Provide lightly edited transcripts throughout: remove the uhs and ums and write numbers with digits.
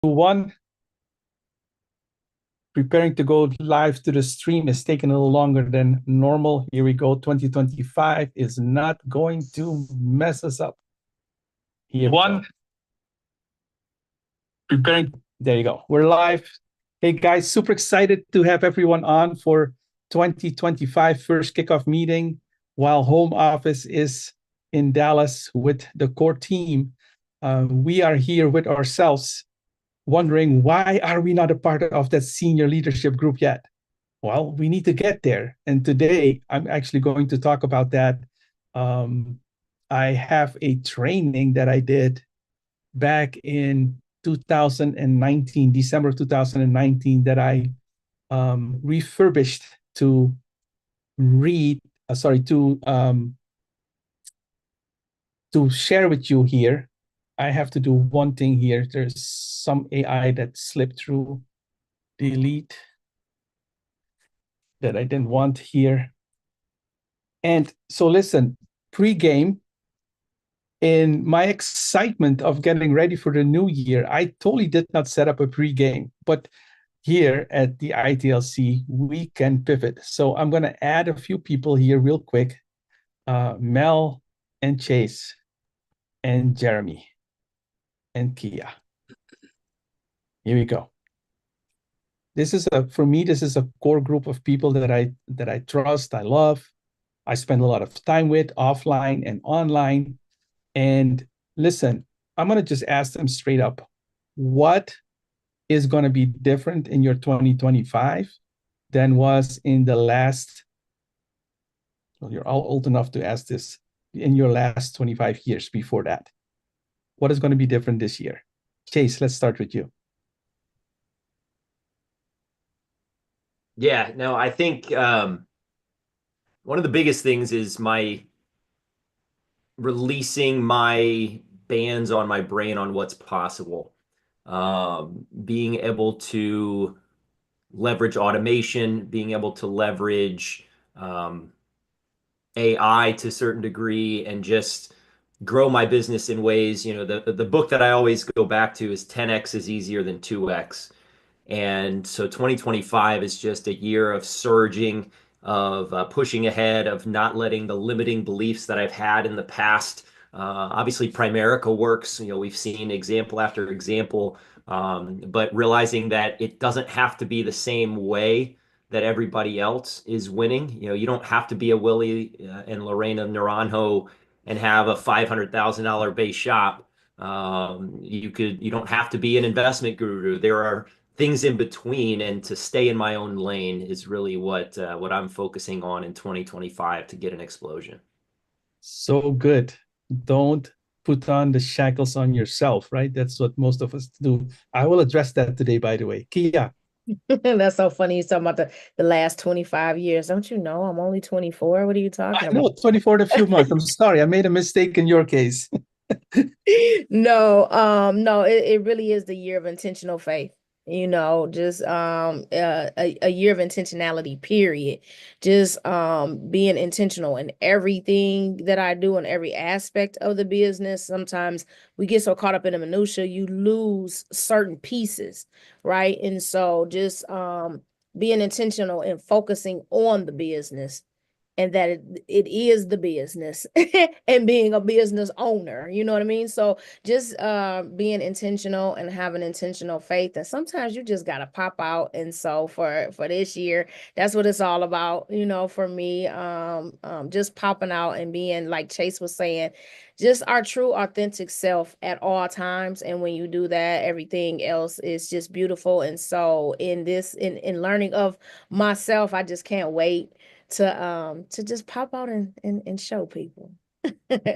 One, preparing to go live to the stream is taking a little longer than normal. Here we go. 2025 is not going to mess us up. Here one, preparing. There you go. We're live. Hey guys, super excited to have everyone on for 2025 first kickoff meeting while home office is in Dallas with the core team. We are here with ourselves wondering why are we not a part of that senior leadership group yet? Well, we need to get there. And today I'm actually going to talk about that. I have a training that I did back in 2019, December 2019, that I refurbished to read, to share with you here. I have to do one thing here. There's some AI that slipped through. Delete that I didn't want here. And so listen, pre-game, in my excitement of getting ready for the new year, I totally did not set up a pre-game. But here at the ITLC, we can pivot. So I'm going to add a few people here real quick. Mel and Chase and Jeremy and Kia. Here we go. This is for me, this is a core group of people that I trust, I love. I spend a lot of time with offline and online. And listen, I'm going to just ask them straight up, what is going to be different in your 2025 than was in the last, well, you're all old enough to ask this, in your last 25 years before that? What is going to be different this year? Chase, let's start with you. Yeah, no, I think one of the biggest things is my releasing my bands on my brain on what's possible. Being able to leverage automation, being able to leverage AI to a certain degree, and just grow my business in ways, the book that I always go back to is 10x is easier than 2x. And so 2025 is just a year of surging, of pushing ahead, of not letting the limiting beliefs that I've had in the past. Obviously, Primerica works. We've seen example after example, but realizing that it doesn't have to be the same way that everybody else is winning. You don't have to be a Willie and Lorena Naranjo and have a $500,000 base shop. You don't have to be an investment guru. There are things in between, and to stay in my own lane is really what I'm focusing on in 2025 to get an explosion. So good. Don't put on the shackles on yourself, right? That's what most of us do. I will address that today, by the way. Kia. That's so funny. You're talking about the last 25 years. Don't you know I'm only 24? What are you talking I about? know, 24 in a few months. I'm sorry, I made a mistake in your case. No, it really is the year of intentional faith. Just a year of intentionality, period. Just being intentional in everything that I do in every aspect of the business. Sometimes we get so caught up in the minutia, you lose certain pieces, right? And so just being intentional and focusing on the business, and that it is the business and being a business owner, you know what I mean? So just being intentional and having intentional faith, and sometimes you just got to pop out. And so for this year, that's what it's all about, for me. Just popping out and being, like Chase was saying, just our true authentic self at all times. And when you do that, everything else is just beautiful. And so in learning of myself, I just can't wait to just pop out and show people.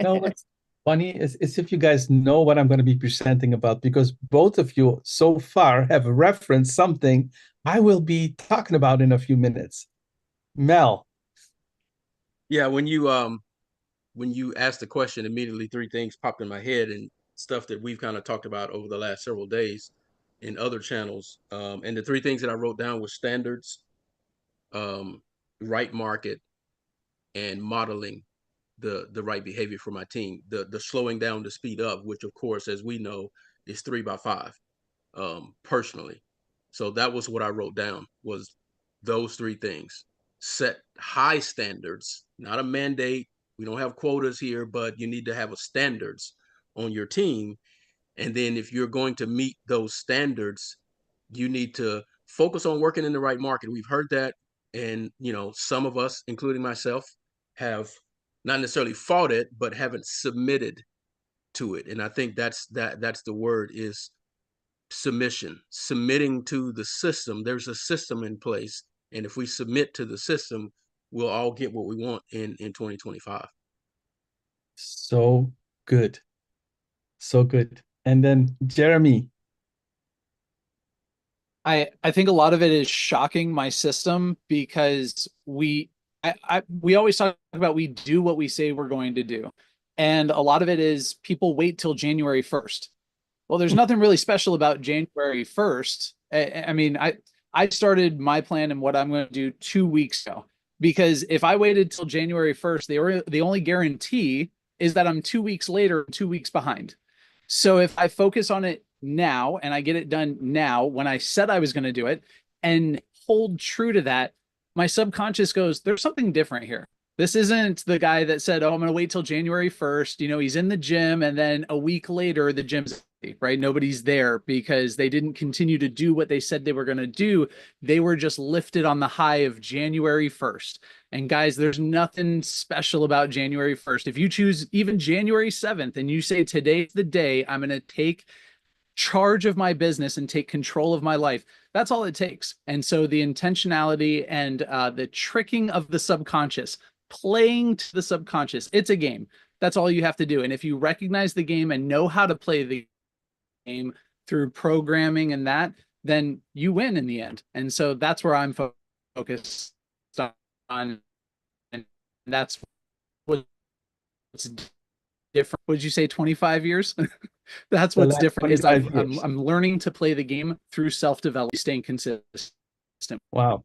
No, what's funny is if you guys know what I'm going to be presenting about, because both of you so far have referenced something I will be talking about in a few minutes. Mel. Yeah, when you asked the question, immediately three things popped in my head, and stuff that we've kind of talked about over the last several days in other channels. And the three things that I wrote down were standards, right market, and modeling the right behavior for my team. The slowing down to speed up, which of course, as we know, is 3 by 5. personally. So that was what I wrote down, was those three things. Set high standards, not a mandate. We don't have quotas here, but you need to have a standards on your team. And then if you're going to meet those standards, you need to focus on working in the right market. We've heard that. And, some of us, including myself, have not necessarily fought it, but haven't submitted to it. And I think that's the word, is submission, submitting to the system. There's a system in place. And if we submit to the system, we'll all get what we want in 2025. So good. So good. And then Jeremy. I think a lot of it is shocking my system, because we always talk about we do what we say we're going to do. And a lot of it is people wait till January 1st. Well, there's nothing really special about January 1st. I mean, I started my plan and what I'm going to do 2 weeks ago, because if I waited till January 1st, the only guarantee is that I'm 2 weeks later, 2 weeks behind. So if I focus on it now and I get it done now when I said I was going to do it, and hold true to that, my subconscious goes, there's something different here. This isn't the guy that said, oh, I'm going to wait till January 1st. He's in the gym, and then a week later, the gym's empty, right? Nobody's there because they didn't continue to do what they said they were going to do. They were just lifted on the high of January 1st. And guys, there's nothing special about January 1st. If you choose even January 7th and you say, today's the day I'm going to take charge of my business and take control of my life, that's all it takes. And so the intentionality and the tricking of the subconscious, playing to the subconscious, it's a game. That's all you have to do. And if you recognize the game and know how to play the game through programming and that, then you win in the end. And so that's where I'm focused on. And that's what's different. Would you say 25 years? That's what's different, is I'm learning to play the game through self-development, staying consistent. Wow.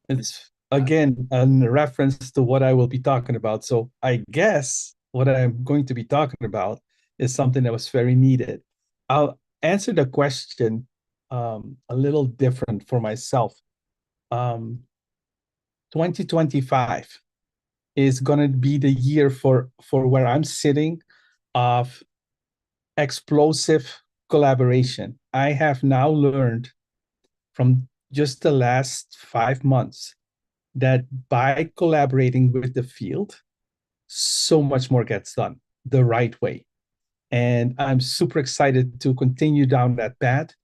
It's again a reference to what I will be talking about. So I guess what I'm going to be talking about is something that was very needed. I'll answer the question a little different for myself. 2025 is going to be the year for where I'm sitting of explosive collaboration. I have now learned from just the last 5 months that by collaborating with the field, so much more gets done the right way. And I'm super excited to continue down that path,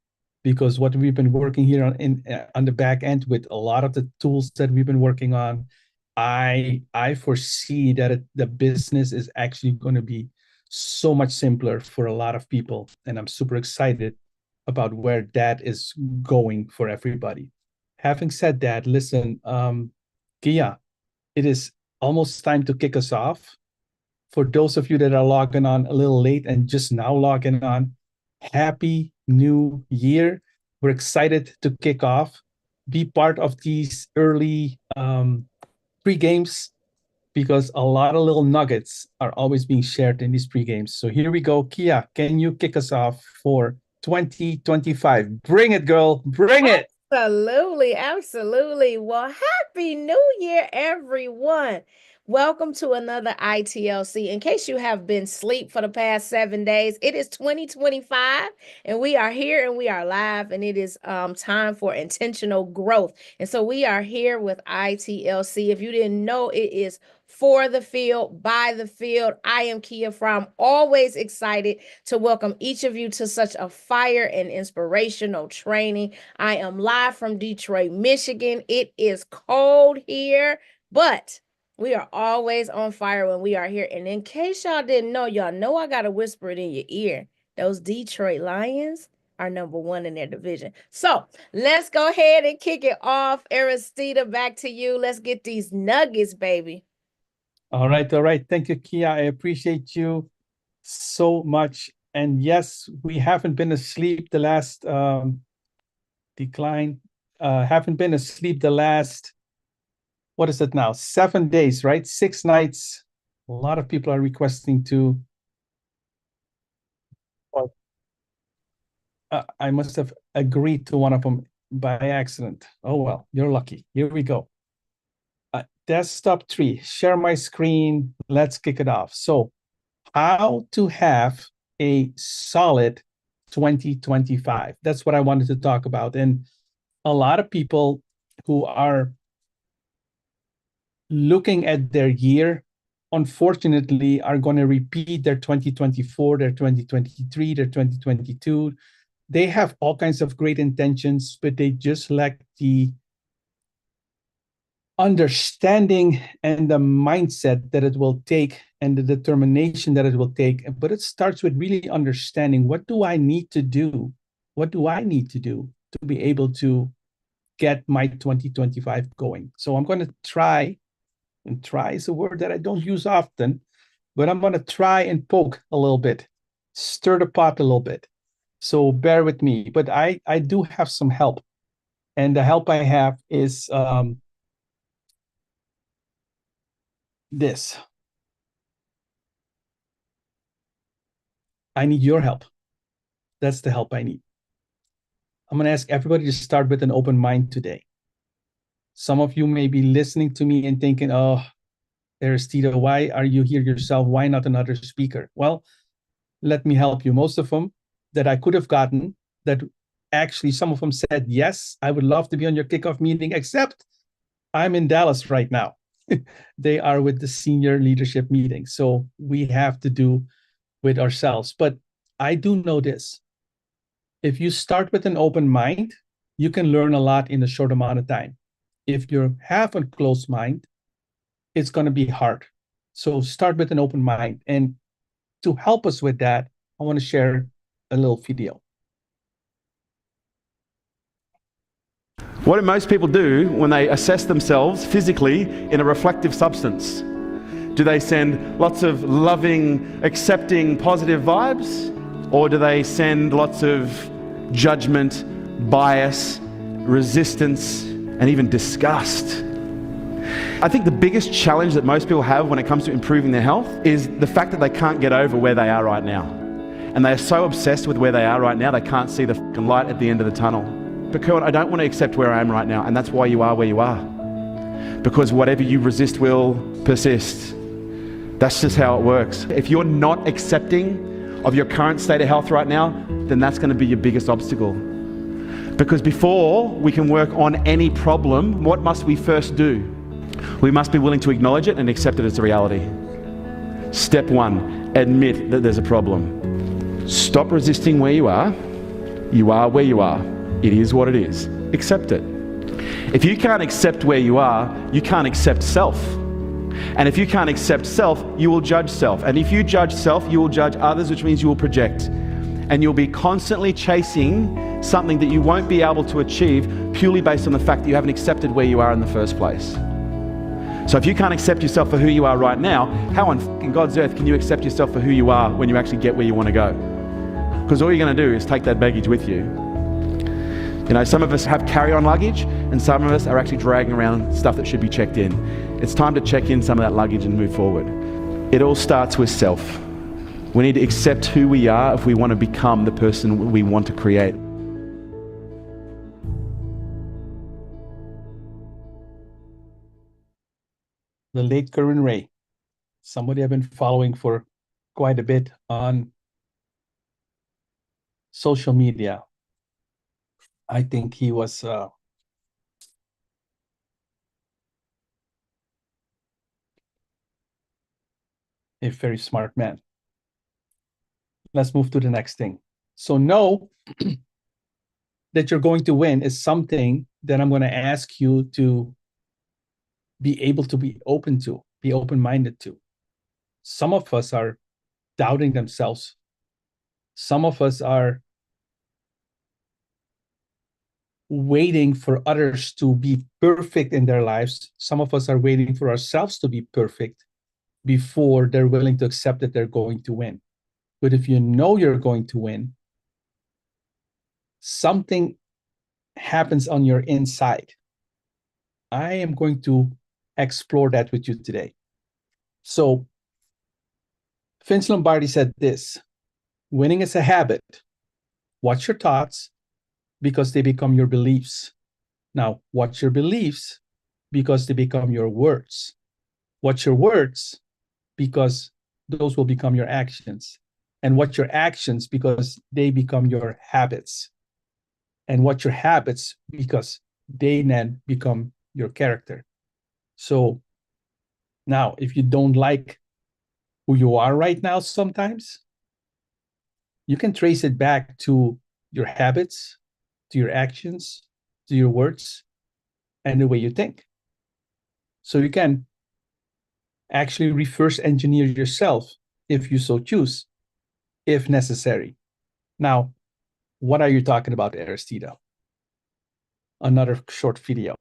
because what we've been working here on the back end with a lot of the tools that we've been working on, I foresee that the business is actually going to be so much simpler for a lot of people. And I'm super excited about where that is going for everybody. Having said that, listen, Kia, it is almost time to kick us off. For those of you that are logging on a little late and just now logging on, Happy New Year. We're excited to kick off. Be part of these early pre-games, because a lot of little nuggets are always being shared in these pre-games. So here we go. Kia, can you kick us off for 2025? Bring it, girl. Bring it. Absolutely. Absolutely. Well, Happy New Year, everyone. Welcome to another ITLC. In case you have been asleep for the past 7 days, it is 2025 and we are here and we are live, and it is time for intentional growth. And so we are here with ITLC. If you didn't know, it is for the field, by the field. I am Kia Fromm, always excited to welcome each of you to such a fire and inspirational training. I am live from Detroit, Michigan. It is cold here, but we are always on fire when we are here. And in case y'all didn't know, y'all know I got to whisper it in your ear. Those Detroit Lions are #1 in their division. So let's go ahead and kick it off. Aristide, back to you. Let's get these nuggets, baby. All right. Thank you, Kia. I appreciate you so much. And yes, we haven't been asleep the last haven't been asleep the last, what is it now? 7 days, right? 6 nights. A lot of people are requesting to. I must have agreed to one of them by accident. Oh, well, you're lucky. Here we go. Desktop 3, share my screen. Let's kick it off. So how to have a solid 2025. That's what I wanted to talk about. And a lot of people who are looking at their year, unfortunately, are going to repeat their 2024, their 2023, their 2022. They have all kinds of great intentions, but they just lack the understanding and the mindset that it will take and the determination that it will take. But it starts with really understanding, what do I need to do? What do I need to do to be able to get my 2025 going? So I'm going to try, and try is a word that I don't use often, but I'm going to try and poke a little bit, stir the pot a little bit. So bear with me, but I do have some help. And the help I have is this. I need your help. That's the help I need. I'm going to ask everybody to start with an open mind today. Some of you may be listening to me and thinking, oh, Aristide, why are you here yourself? Why not another speaker? Well, let me help you. Most of them that I could have gotten, that actually some of them said, yes, I would love to be on your kickoff meeting, except I'm in Dallas right now. They are with the senior leadership meeting. So we have to do with ourselves. But I do know this. If you start with an open mind, you can learn a lot in a short amount of time. If you have a closed mind, it's going to be hard. So start with an open mind. And to help us with that, I want to share a little video. What do most people do when they assess themselves physically in a reflective substance? Do they send lots of loving, accepting, positive vibes? Or do they send lots of judgment, bias, resistance, and even disgust? I think the biggest challenge that most people have when it comes to improving their health is the fact that they can't get over where they are right now. And they are so obsessed with where they are right now, they can't see the light at the end of the tunnel. But Kerwin, I don't want to accept where I am right now, and that's why you are where you are. Because whatever you resist will persist. That's just how it works. If you're not accepting of your current state of health right now, then that's going to be your biggest obstacle. Because before we can work on any problem, what must we first do? We must be willing to acknowledge it and accept it as a reality. Step 1, admit that there's a problem. Stop resisting where you are. You are where you are. It is what it is. Accept it. If you can't accept where you are, you can't accept self. And if you can't accept self, you will judge self. And if you judge self, you will judge others, which means you will project. And you'll be constantly chasing something that you won't be able to achieve purely based on the fact that you haven't accepted where you are in the first place. So if you can't accept yourself for who you are right now, how on God's earth can you accept yourself for who you are when you actually get where you want to go? Because all you're going to do is take that baggage with you. You know, some of us have carry-on luggage, and some of us are actually dragging around stuff that should be checked in. It's time to check in some of that luggage and move forward. It all starts with self. We need to accept who we are if we want to become the person we want to create. The late Kerwin Ray, somebody I've been following for quite a bit on social media. I think he was a very smart man. Let's move to the next thing. So know that you're going to win is something that I'm going to ask you to be able to be open to, be open-minded to. Some of us are doubting themselves. Some of us are waiting for others to be perfect in their lives. Some of us are waiting for ourselves to be perfect before they're willing to accept that they're going to win. But if you know you're going to win, something happens on your inside. I am going to explore that with you today. So Vince Lombardi said this: winning is a habit. Watch your thoughts because they become your beliefs. Now, watch your beliefs because they become your words. Watch your words because those will become your actions. And watch your actions because they become your habits. And watch your habits because they then become your character. So now, if you don't like who you are right now, sometimes you can trace it back to your habits, to your actions, to your words, and the way you think. So you can actually reverse engineer yourself if you so choose, if necessary. Now, what are you talking about, Aristide? Another short video.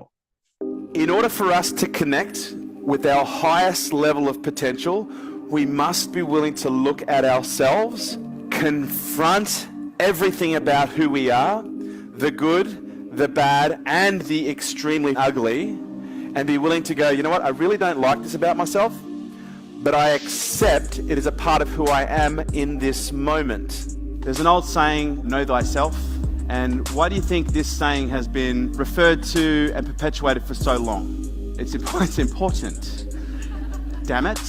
In order for us to connect with our highest level of potential, we must be willing to look at ourselves, confront everything about who we are, the good, the bad, and the extremely ugly, and be willing to go, you know what, I really don't like this about myself, but I accept it is a part of who I am in this moment. There's an old saying, know thyself. And why do you think this saying has been referred to and perpetuated for so long? It's important. Damn it.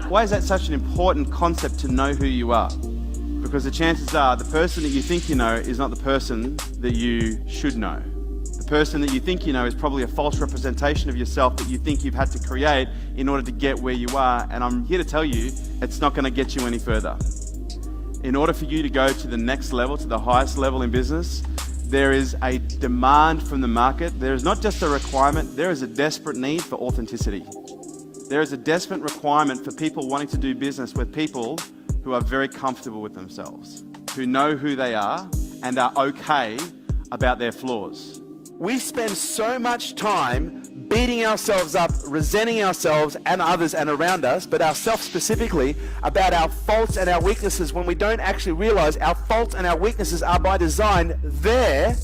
Why is that such an important concept to know who you are? Because the chances are the person that you think you know is not the person that you should know. The person that you think you know is probably a false representation of yourself that you think you've had to create in order to get where you are. And I'm here to tell you, it's not going to get you any further. In order for you to go to the next level, to the highest level in business, there is a demand from the market. There is not just a requirement, there is a desperate need for authenticity. There is a desperate requirement for people wanting to do business with people who are very comfortable with themselves, who know who they are and are okay about their flaws. We spend so much time beating ourselves up, resenting ourselves and others and around us, but ourselves specifically, about our faults and our weaknesses when we don't actually realize our faults and our weaknesses are by design there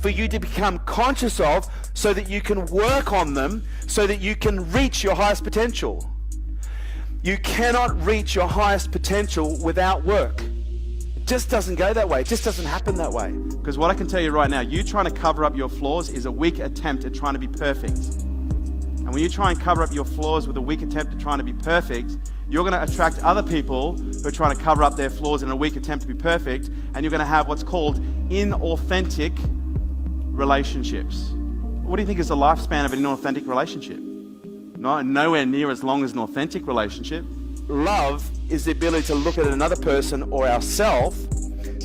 for you to become conscious of so that you can work on them, so that you can reach your highest potential. You cannot reach your highest potential without work. It just doesn't go that way. It just doesn't happen that way. Because what I can tell you right now, you trying to cover up your flaws is a weak attempt at trying to be perfect. And when you try and cover up your flaws with a weak attempt at trying to be perfect, you're going to attract other people who are trying to cover up their flaws in a weak attempt to be perfect, and you're going to have what's called inauthentic relationships. What do you think is the lifespan of an inauthentic relationship? Nowhere near as long as an authentic relationship. Love is the ability to look at another person or ourselves,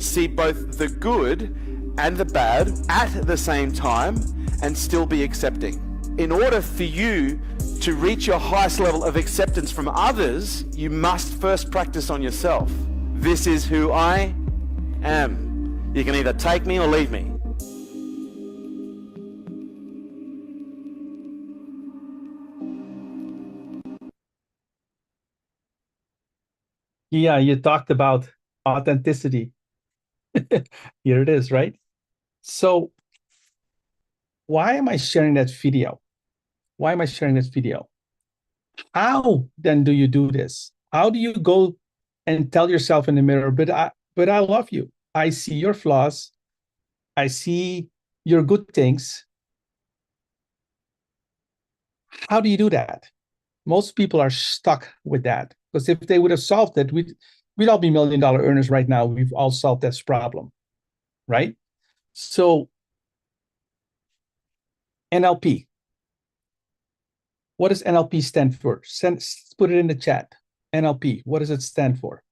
see both the good and the bad at the same time, and still be accepting. In order for you to reach your highest level of acceptance from others, you must first practice on yourself. This is who I am. You can either take me or leave me. Yeah, you talked about authenticity. Here it is, right? So why am I sharing that video? Why am I sharing this video? How then do you do this? How do you go and tell yourself in the mirror, but I love you. I see your flaws. I see your good things. How do you do that? Most people are stuck with that, because if they would have solved it, we'd all be $1 million earners right now. We've all solved this problem, right? So NLP. What does NLP stand for? Put it in the chat. NLP, what does it stand for?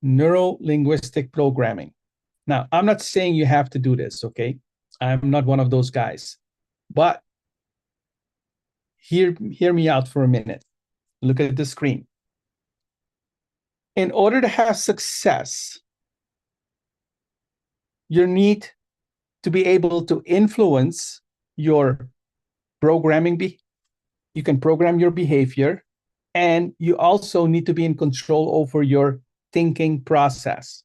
Neuro-linguistic programming. Now, I'm not saying you have to do this, okay? I'm not one of those guys. But hear me out for a minute. Look at the screen. In order to have success, you need to be able to influence your programming. You can program your behavior, and you also need to be in control over your thinking process.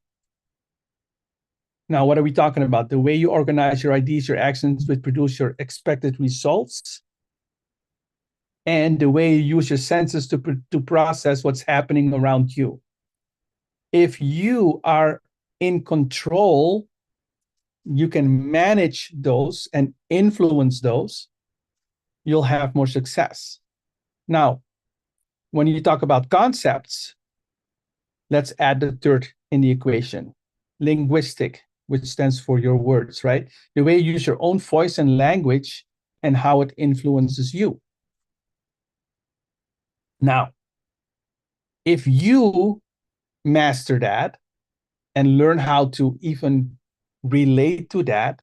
Now, what are we talking about? The way you organize your ideas, your actions, which produce your expected results. and the way you use your senses to process what's happening around you. If you are in control, you can manage those and influence those, you'll have more success. Now, when you talk about concepts, let's add the third in the equation, linguistic, which stands for your words, right? The way you use your own voice and language and how it influences you. Now, if you master that and learn how to even relate to that,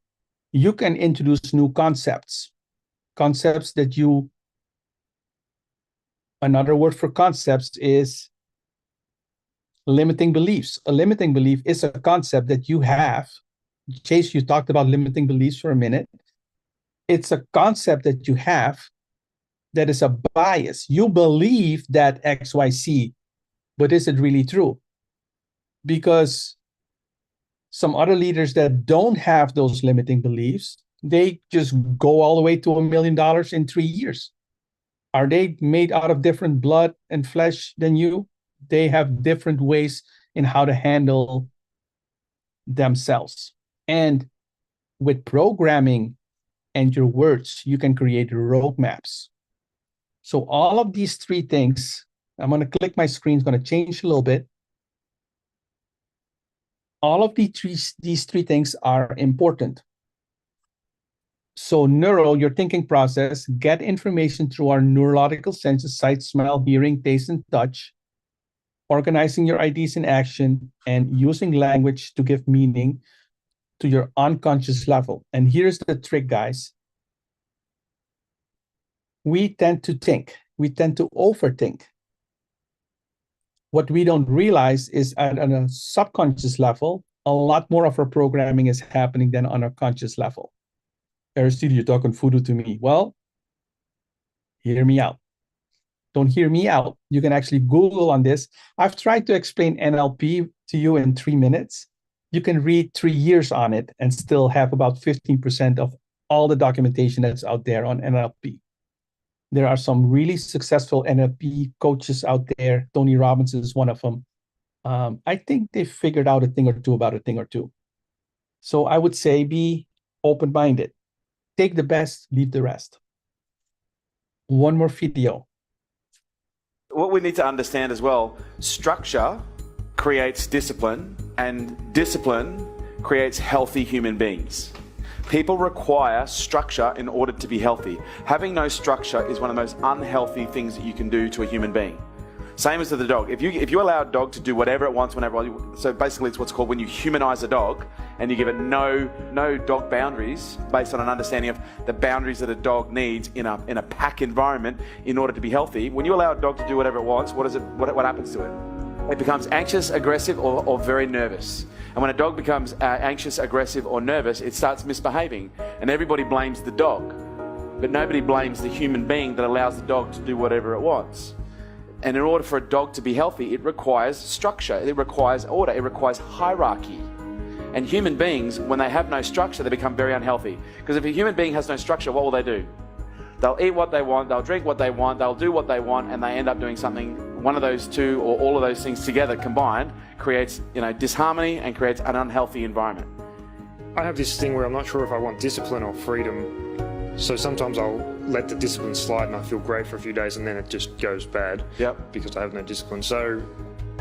you can introduce new concepts. Concepts that you, another word for concepts is limiting beliefs. A limiting belief is a concept that you have. Chase, you talked about limiting beliefs for a minute. It's a concept that you have that is a bias. You believe that XYZ, but is it really true? Because some other leaders that don't have those limiting beliefs, they just go all the way to $1 million in 3 years. Are they made out of different blood and flesh than you? They have different ways in how to handle themselves. And with programming and your words, you can create roadmaps. So all of these three things, I'm going to click my screen, it's going to change a little bit. All of these three things are important. So your thinking process, get information through our neurological senses, sight, smell, hearing, taste, and touch. Organizing your ideas in action and using language to give meaning to your unconscious level. And here's the trick, guys. We tend to think. We tend to overthink. What we don't realize is at a subconscious level, a lot more of our programming is happening than on a conscious level. Aristide, you're talking voodoo to me. Well, hear me out. Don't hear me out. You can actually Google on this. I've tried to explain NLP to you in 3 minutes. You can read 3 years on it and still have about 15% of all the documentation that's out there on NLP. There are some really successful NLP coaches out there. Tony Robbins is one of them. I think they figured out a thing or two about a thing or two. So I would say be open-minded. Take the best, leave the rest. One more video. What we need to understand as well, structure creates discipline, and discipline creates healthy human beings. People require structure in order to be healthy. Having no structure is one of the most unhealthy things that you can do to a human being. Same as with the dog. If you allow a dog to do whatever it wants, whenever, so basically it's what's called when you humanize a dog and you give it no dog boundaries based on an understanding of the boundaries that a dog needs in a pack environment in order to be healthy. When you allow a dog to do whatever it wants, what happens to it? It becomes anxious, aggressive, or very nervous. And when a dog becomes anxious, aggressive, or nervous, it starts misbehaving. And everybody blames the dog. But nobody blames the human being that allows the dog to do whatever it wants. And in order for a dog to be healthy, it requires structure, it requires order, it requires hierarchy. And human beings, when they have no structure, they become very unhealthy. Because if a human being has no structure, what will they do? They'll eat what they want, they'll drink what they want, they'll do what they want, and they end up doing something. One of those two or all of those things together combined creates, disharmony and creates an unhealthy environment. I have this thing where I'm not sure if I want discipline or freedom. So sometimes I'll let the discipline slide and I feel great for a few days and then it just goes bad. Yep. Because I have no discipline. So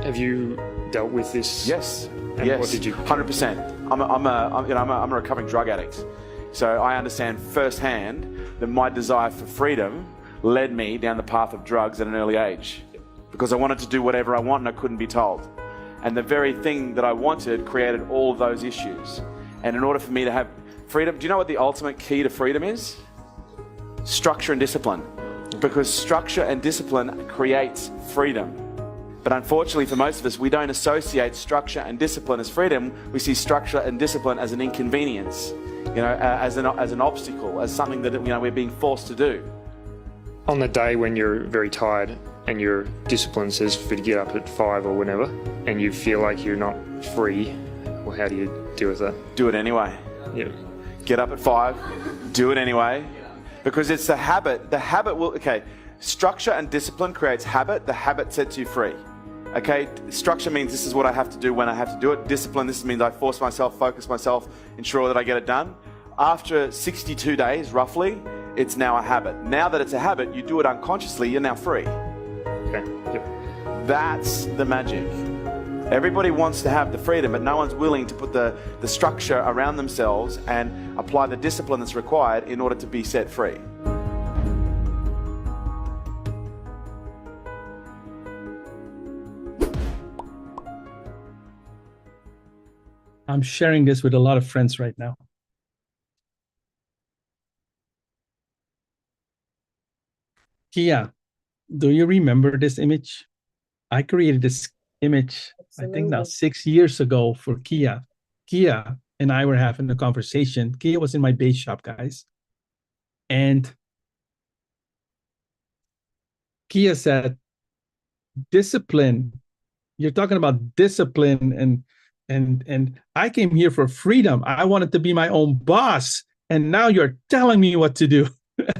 have you dealt with this? Yes. And yes. What did you? 100%. I'm a recovering drug addict. So I understand firsthand that my desire for freedom led me down the path of drugs at an early age. Because I wanted to do whatever I want and I couldn't be told. And the very thing that I wanted created all of those issues. And in order for me to have freedom, do you know what the ultimate key to freedom is? Structure and discipline. Because structure and discipline creates freedom. But unfortunately for most of us, we don't associate structure and discipline as freedom. We see structure and discipline as an inconvenience, as an obstacle, as something that we're being forced to do. On the day when you're very tired and your discipline says for you to get up at 5 or whenever, and you feel like you're not free, well, how do you deal with that? Do it anyway. Yeah. Get up at 5, do it anyway, because it's the habit. The habit will, Structure and discipline creates habit. The habit sets you free. Okay, structure means this is what I have to do when I have to do it. Discipline, this means I force myself, focus myself, ensure that I get it done. After 62 days, roughly, it's now a habit. Now that it's a habit, you do it unconsciously, you're now free. Okay. Yep. That's the magic. Everybody wants to have the freedom, but no one's willing to put the structure around themselves and apply the discipline that's required in order to be set free. I'm sharing this with a lot of friends right now. Kia, do you remember this image? I created this image, I think now 6 years ago for Kia. Kia and I were having a conversation. Kia was in my base shop, guys. And Kia said, discipline. You're talking about discipline and I came here for freedom. I wanted to be my own boss. And now you're telling me what to do.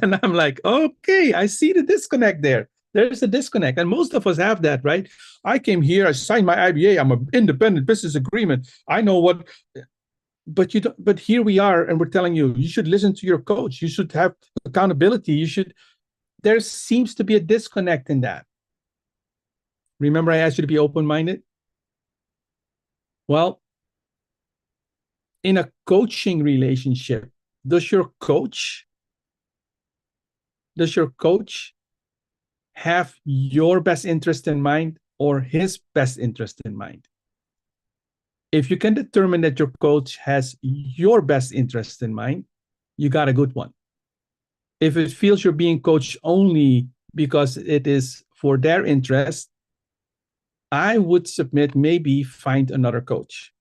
And I'm like, okay, I see the disconnect there. There's a disconnect. And most of us have that, right? I came here, I signed my IBA, I'm an independent business agreement. I know what, but you don't, but here we are, and we're telling you, you should listen to your coach. You should have accountability. There seems to be a disconnect in that. Remember, I asked you to be open-minded? Well, in a coaching relationship, does your coach have your best interest in mind or his best interest in mind? If you can determine that your coach has your best interest in mind, you got a good one. If it feels you're being coached only because it is for their interest, I would submit maybe find another coach.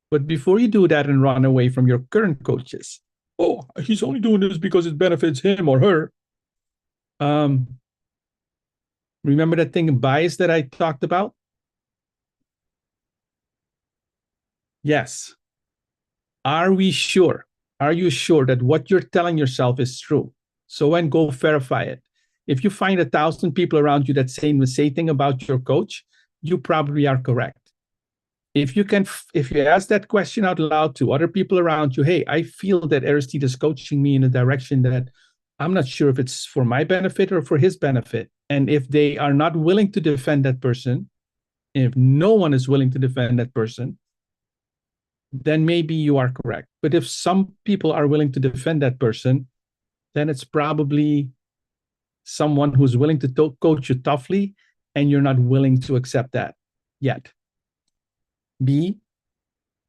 But before you do that and run away from your current coaches, oh, he's only doing this because it benefits him or her. Remember that thing bias that I talked about? Yes. Are we sure? Are you sure that what you're telling yourself is true? So then go verify it. If you find 1,000 people around you that say the same thing about your coach, you probably are correct. If you ask that question out loud to other people around you, hey, I feel that Aristide is coaching me in a direction that I'm not sure if it's for my benefit or for his benefit. And if they are not willing to defend that person, if no one is willing to defend that person, then maybe you are correct. But if some people are willing to defend that person, then it's probably someone who's willing to coach you toughly, and you're not willing to accept that yet. Be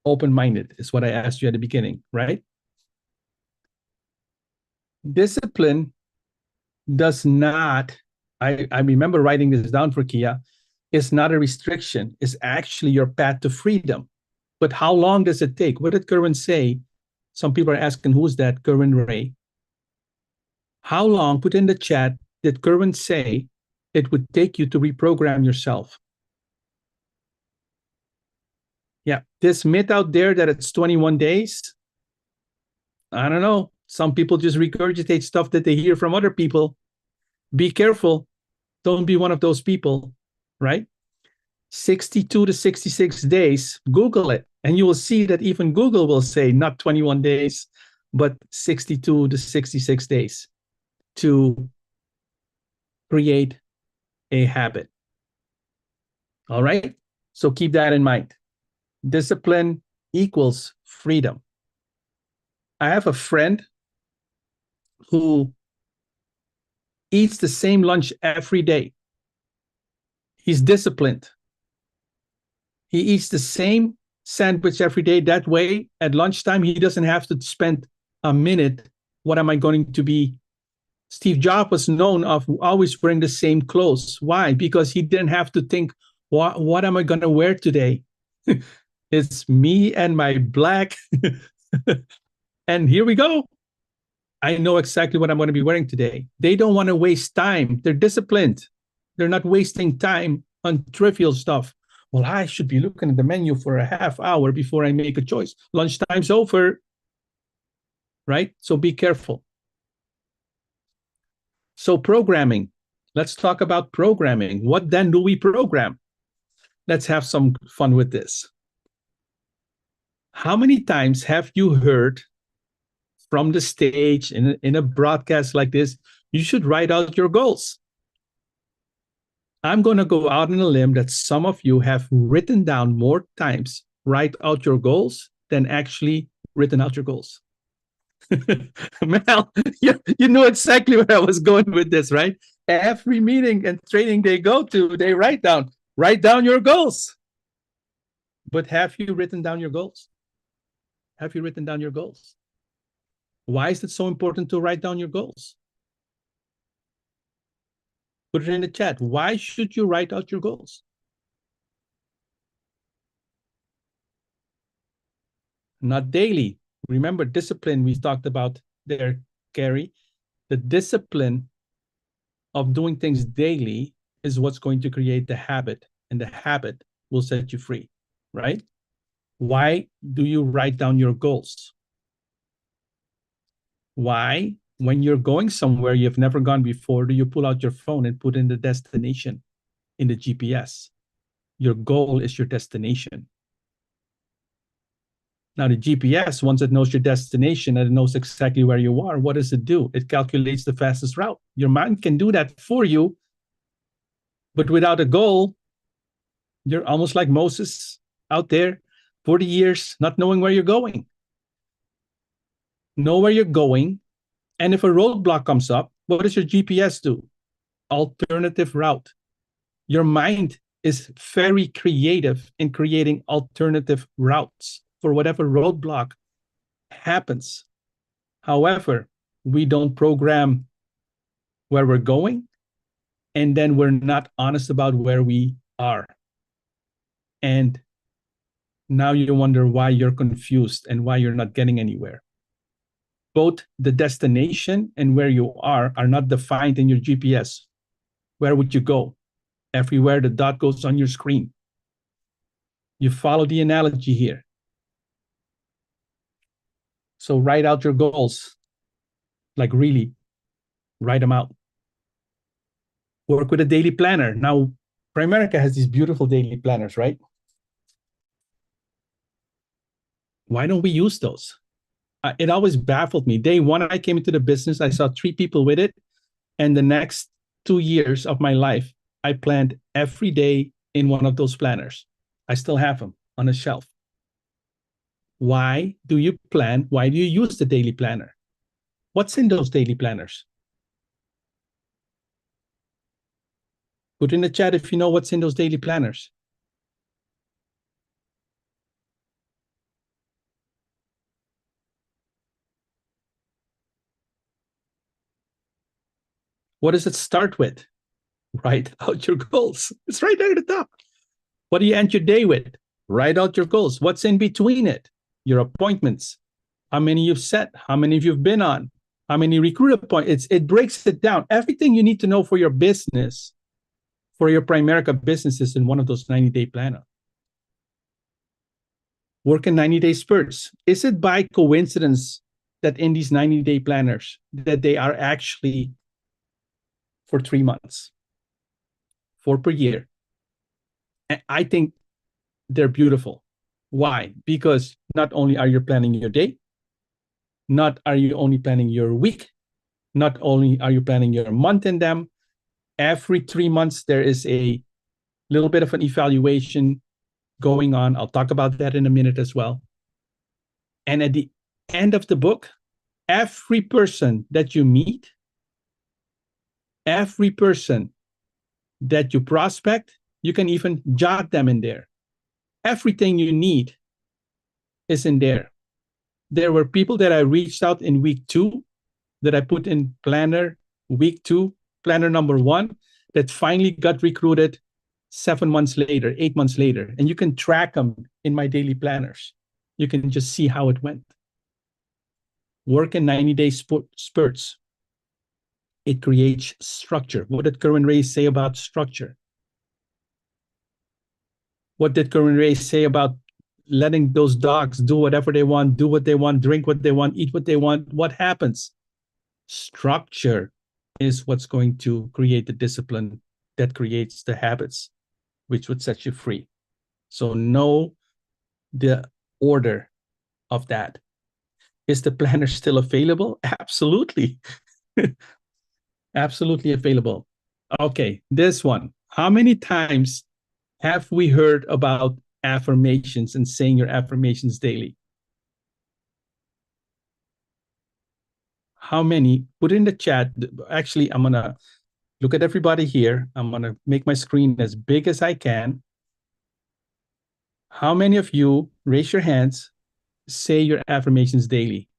open-minded is what I asked you at the beginning, right? Discipline does not, I remember writing this down for Kia, is not a restriction. It's actually your path to freedom. But how long does it take? What did Kerwin say? Some people are asking, who's that? Kerwin Ray. How long, put in the chat, did Kerwin say it would take you to reprogram yourself? Yeah, this myth out there that it's 21 days, I don't know. Some people just regurgitate stuff that they hear from other people. Be careful. Don't be one of those people, right? 62 to 66 days, Google it, and you will see that even Google will say not 21 days, but 62 to 66 days to create a habit. All right? So keep that in mind. Discipline equals freedom. I have a friend who eats the same lunch every day. He's disciplined. He eats the same sandwich every day. That way, at lunchtime, he doesn't have to spend a minute. What am I going to be? Steve Jobs was known of always wearing the same clothes. Why? Because he didn't have to think, what am I going to wear today? It's me and my black. And here we go. I know exactly what I'm going to be wearing today. They don't want to waste time. They're disciplined. They're not wasting time on trivial stuff. Well, I should be looking at the menu for a half hour before I make a choice. Lunchtime's over, right? So be careful. So programming. Let's talk about programming. What then do we program? Let's have some fun with this. How many times have you heard from the stage in a broadcast like this, you should write out your goals? I'm going to go out on a limb that some of you have written down more times, write out your goals, than actually written out your goals. Mel, you know exactly where I was going with this, right? Every meeting and training they go to, they write down your goals. But have you written down your goals? Have you written down your goals? Why is it so important to write down your goals? Put it in the chat. Why should you write out your goals? Not daily. Remember, discipline we talked about there, Carrie. The discipline of doing things daily is what's going to create the habit, and the habit will set you free, right? Why do you write down your goals? Why, when you're going somewhere you've never gone before, do you pull out your phone and put in the destination in the GPS? Your goal is your destination. Now, the GPS, once it knows your destination and it knows exactly where you are, what does it do? It calculates the fastest route. Your mind can do that for you, but without a goal, you're almost like Moses out there, 40 years, not knowing where you're going. Know where you're going, and if a roadblock comes up, what does your GPS do? Alternative route. Your mind is very creative in creating alternative routes for whatever roadblock happens. However, we don't program where we're going, and then we're not honest about where we are. And now you wonder why you're confused and why you're not getting anywhere. Both the destination and where you are not defined in your GPS. Where would you go? Everywhere the dot goes on your screen. You follow the analogy here. So write out your goals. Like really, write them out. Work with a daily planner. Now, Primerica has these beautiful daily planners, right? Why don't we use those? It always baffled me. Day one, I came into the business, I saw 3 people with it. And the next 2 years of my life, I planned every day in one of those planners. I still have them on a shelf. Why do you plan? Why do you use the daily planner? What's in those daily planners? Put in the chat if you know what's in those daily planners. What does it start with? Write out your goals. It's right there at the top. What do you end your day with? Write out your goals. What's in between it? Your appointments. How many you've set? How many you've been on? How many recruit appointments? It breaks it down. Everything you need to know for your business, for your Primerica business, is in one of those 90-day planners. Work in 90-day spurts. Is it by coincidence that in these 90-day planners that they are actually for 3 months, 4 per year? And I think they're beautiful. Why? Because not only are you planning your day, not are you only planning your week, not only are you planning your month in them, every 3 months there is a little bit of an evaluation going on. I'll talk about that in a minute as well. And at the end of the book, every person that you meet, every person that you prospect, you can even jot them in there. Everything you need is in there. There were people that I reached out in week 2 that I put in planner week 2, planner number 1, that finally got recruited 7 months later, 8 months later. And you can track them in my daily planners. You can just see how it went. Work in 90-day spurts. It creates structure. What did Kerwin Ray say about structure? What did Kerwin Ray say about letting those dogs do whatever they want, do what they want, drink what they want, eat what they want? What happens? Structure is what's going to create the discipline that creates the habits, which would set you free. So know the order of that. Is the planner still available? Absolutely. Absolutely available. Okay, this one. How many times have we heard about affirmations and saying your affirmations daily? How many? Put in the chat. Actually, I'm going to look at everybody here. I'm going to make my screen as big as I can. How many of you, raise your hands, say your affirmations daily?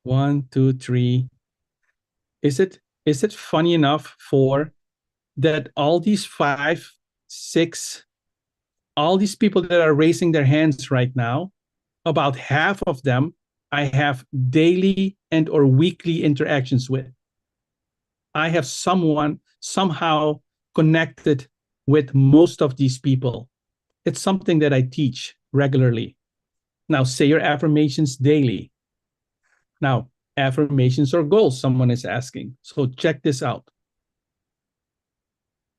1, 2, 3. Is it funny enough for that all these 5, 6, all these people that are raising their hands right now, about half of them I have daily and or weekly interactions with. I have somehow connected with most of these people. It's something that I teach regularly. Now, say your affirmations daily. Now, affirmations or goals, someone is asking. So check this out.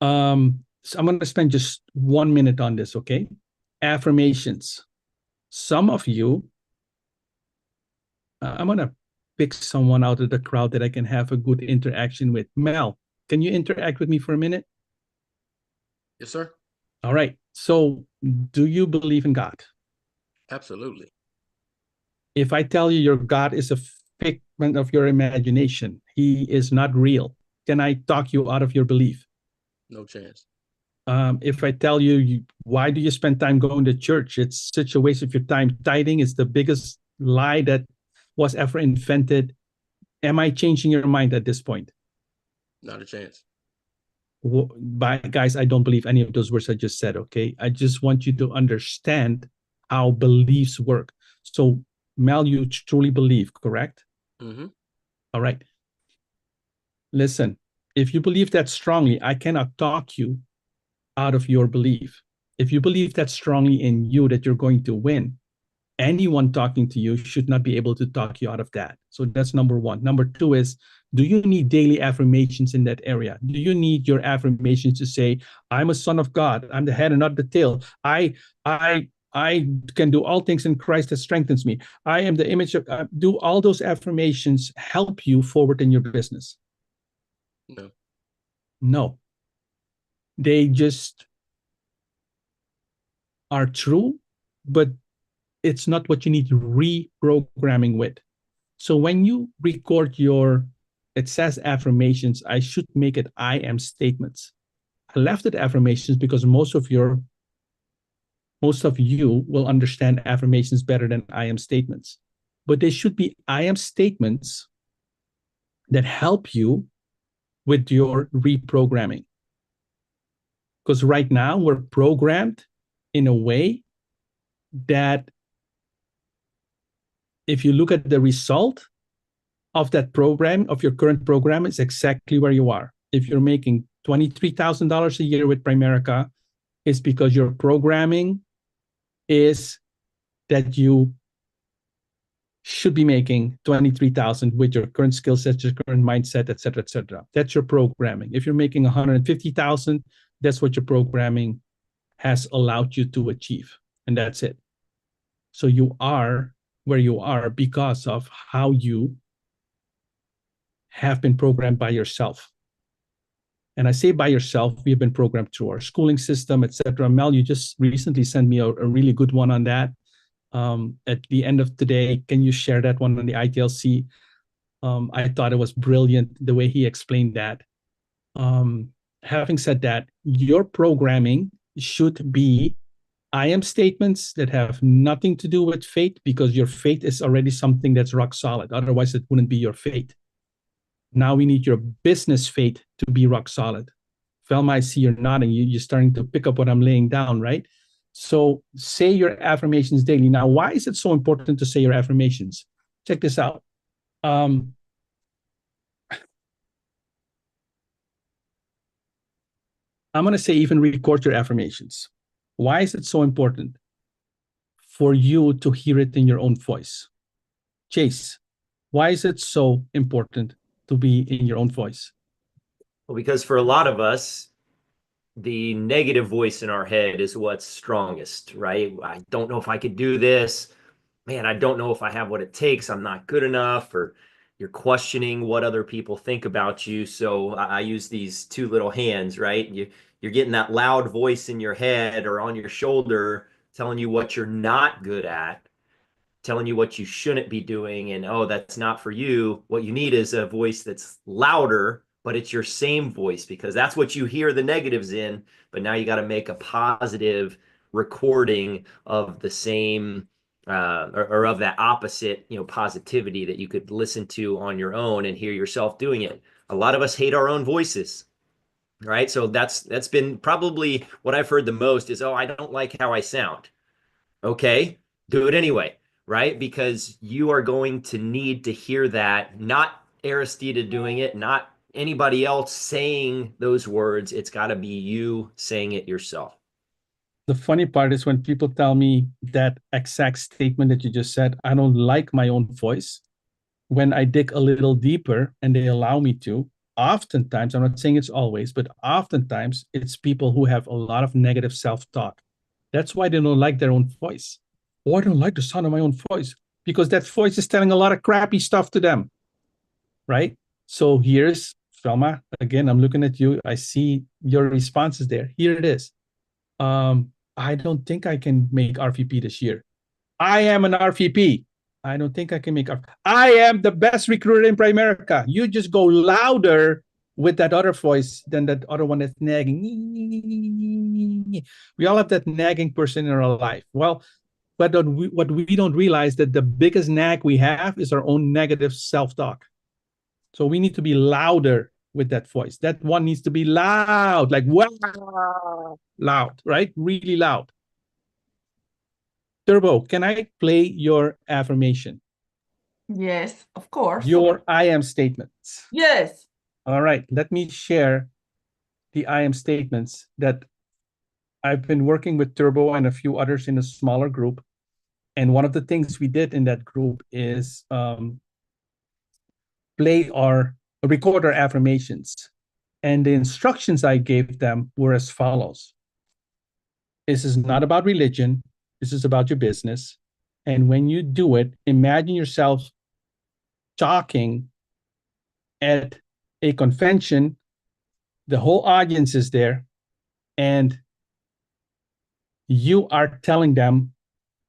So I'm going to spend just 1 minute on this, okay? Affirmations. Some of you, I'm going to pick someone out of the crowd that I can have a good interaction with. Mel, can you interact with me for a minute? Yes, sir. All right. So do you believe in God? Absolutely. If I tell you your God is a figment of your imagination, he is not real, can I talk you out of your belief? No chance. If I tell you, why do you spend time going to church? It's such a waste of your time. Tithing is the biggest lie that was ever invented. Am I changing your mind at this point? Not a chance. Guys, I don't believe any of those words I just said, okay? I just want you to understand how beliefs work. So, Mel, you truly believe, correct? Mm-hmm. All right. Listen, if you believe that strongly, I cannot talk you out of your belief. If you believe that strongly in you that you're going to win, anyone talking to you should not be able to talk you out of that. So that's number one. Number two is, do you need daily affirmations in that area? Do you need your affirmations to say, I'm a son of God, I'm the head and not the tail, I can do all things in Christ that strengthens me, I am the image of, do all those affirmations help you forward in your business? No. No. They just are true, but it's not what you need reprogramming with. So when you record it says affirmations, I should make it I am statements. I left it affirmations because most of you will understand affirmations better than I am statements. But they should be I am statements that help you with your reprogramming. Because right now we're programmed in a way that if you look at the result of that program, of your current program, it's exactly where you are. If you're making $23,000 a year with Primerica, it's because your programming is that you should be making 23,000 with your current skill set, your current mindset, et cetera, et cetera. That's your programming. If you're making 150,000, that's what your programming has allowed you to achieve. And that's it. So you are where you are because of how you have been programmed by yourself. And I say by yourself, we have been programmed through our schooling system, et cetera. Mel, you just recently sent me a really good one on that. At the end of today, can you share that one on the ITLC? I thought it was brilliant the way he explained that. Having said that, your programming should be I am statements that have nothing to do with fate, because your fate is already something that's rock solid. Otherwise, it wouldn't be your fate. Now we need your business fate to be rock solid. Velma, I see you're nodding. You're starting to pick up what I'm laying down, right? So say your affirmations daily. Now, why is it so important to say your affirmations? Check this out. I'm going to say even record your affirmations. Why is it so important? For you to hear it in your own voice. Chase, Why is it so important to be in your own voice? Well, because for a lot of us, the negative voice in our head is what's strongest, right? I don't know if I could do this. Man, I don't know if I have what it takes. I'm not good enough. Or you're questioning what other people think about you. So I use these two little hands, right? You're getting that loud voice in your head or on your shoulder telling you what you're not good at, telling you what you shouldn't be doing, and oh, that's not for you. What you need is a voice that's louder, but it's your same voice, because that's what you hear the negatives in. But now you got to make a positive recording of the same or of that opposite, positivity that you could listen to on your own and hear yourself doing it. A lot of us hate our own voices, right? So that's been probably what I've heard the most is, oh, I don't like how I sound. Okay, do it anyway, right? Because you are going to need to hear that, not Aristide doing it, not anybody else saying those words. It's got to be you saying it yourself. The funny part is when people tell me that exact statement that you just said, I don't like my own voice. When I dig a little deeper and they allow me to, oftentimes, I'm not saying it's always, but oftentimes it's people who have a lot of negative self-talk. That's why they don't like their own voice. Oh, I don't like the sound of my own voice, because that voice is telling a lot of crappy stuff to them, right? So here's Velma. Again, I'm looking at you. I see your responses there. Here it is. I don't think I can make RVP this year. I am an RVP. I don't think I can make RVP. I am the best recruiter in Primerica. You just go louder with that other voice than that other one that's nagging. We all have that nagging person in our life. Well, but what we don't realize that the biggest nag we have is our own negative self-talk. So we need to be louder with that voice. That one needs to be loud, like wow, loud, right? Really loud. Turbo, can I play your affirmation? Yes, of course. Your I am statements. Yes. All right, let me share the I am statements that I've been working with Turbo and a few others in a smaller group. And one of the things we did in that group is record our affirmations. And the instructions I gave them were as follows. This is not about religion. This is about your business. And when you do it, imagine yourself talking at a convention. The whole audience is there. And you are telling them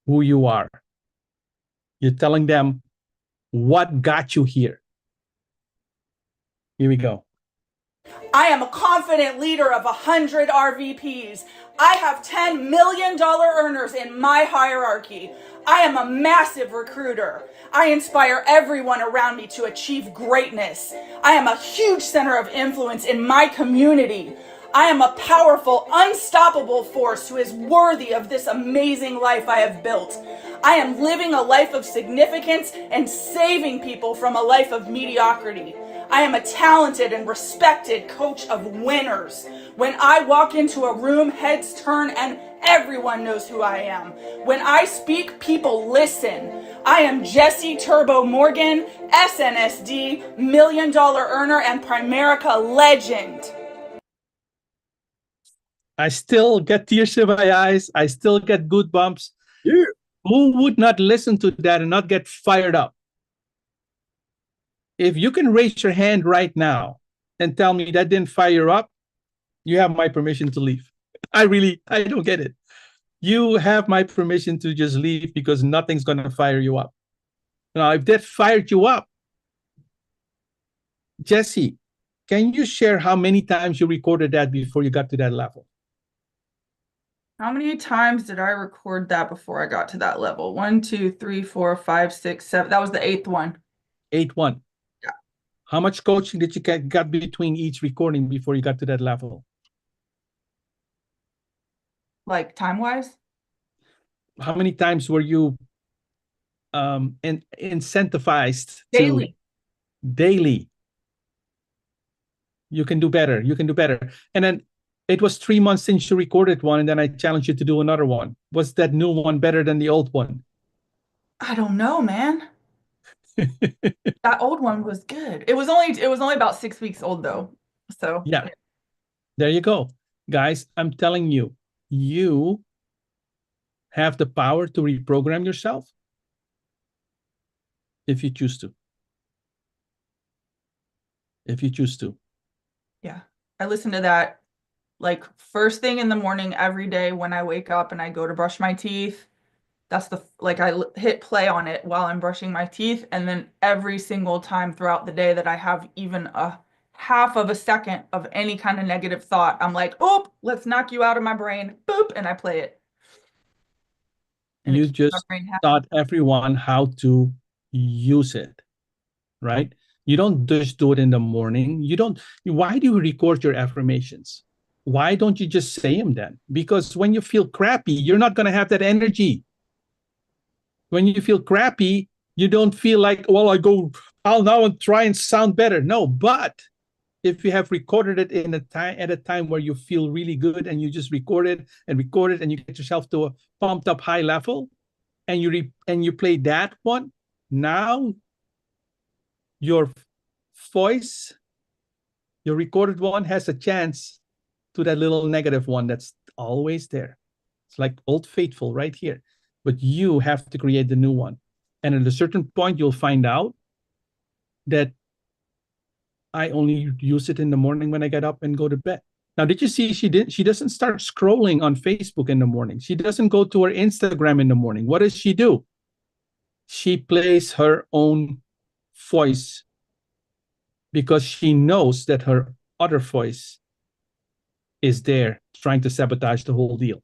who you are. You're telling them what got you here. Here we go. I am a confident leader of 100 RVPs. I have $10 million earners in my hierarchy. I am a massive recruiter. I inspire everyone around me to achieve greatness. I am a huge center of influence in my community. I am a powerful, unstoppable force who is worthy of this amazing life I have built. I am living a life of significance and saving people from a life of mediocrity. I am a talented and respected coach of winners. When I walk into a room, heads turn and everyone knows who I am. When I speak, people listen. I am Jesse Turbo Morgan, SNSD, $1 million earner and Primerica legend. I still get tears in my eyes. I still get goosebumps. Yeah. Who would not listen to that and not get fired up? If you can raise your hand right now and tell me that didn't fire you up, you have my permission to leave. I don't get it. You have my permission to just leave because nothing's going to fire you up. Now, if that fired you up, Jesse, can you share how many times you recorded that before you got to that level? How many times did I record that before I got to that level? 1, 2, 3, 4, 5, 6, 7. That was the 8th one. 8-1. Yeah. How much coaching did you got between each recording before you got to that level? Like time-wise? How many times were you incentivized Daily. Daily? You can do better. You can do better. And then it was 3 months since you recorded one, and then I challenged you to do another one. Was that new one better than the old one? I don't know, man. That old one was good. It was only about 6 weeks old though. So Yeah. There you go. Guys, I'm telling you, you have the power to reprogram yourself if you choose to. If you choose to. yeah. I listen to that like first thing in the morning every day when I wake up and I go to brush my teeth. That's hit play on it while I'm brushing my teeth, and then every single time throughout the day that I have even a half of a second of any kind of negative thought, I'm like, "Oop, let's knock you out of my brain." Boop, and I play it. And You it keeps my just brain happy. taught everyone how to use it, right? You don't just do it in the morning. Why do you record your affirmations? Why don't you just say them then? Because when you feel crappy, you're not going to have that energy. When you feel crappy, you don't feel like, well, I'll now try and sound better. No, but if you have recorded it at a time where you feel really good, and you just record it, and you get yourself to a pumped up high level, and you play that one, now your voice, your recorded one, has a chance to that little negative one that's always there. It's like Old Faithful right here. But you have to create the new one. And at a certain point, you'll find out that I only use it in the morning when I get up and go to bed. Now, did you see she doesn't start scrolling on Facebook in the morning. She doesn't go to her Instagram in the morning. What does she do? She plays her own voice, because she knows that her other voice is there trying to sabotage the whole deal.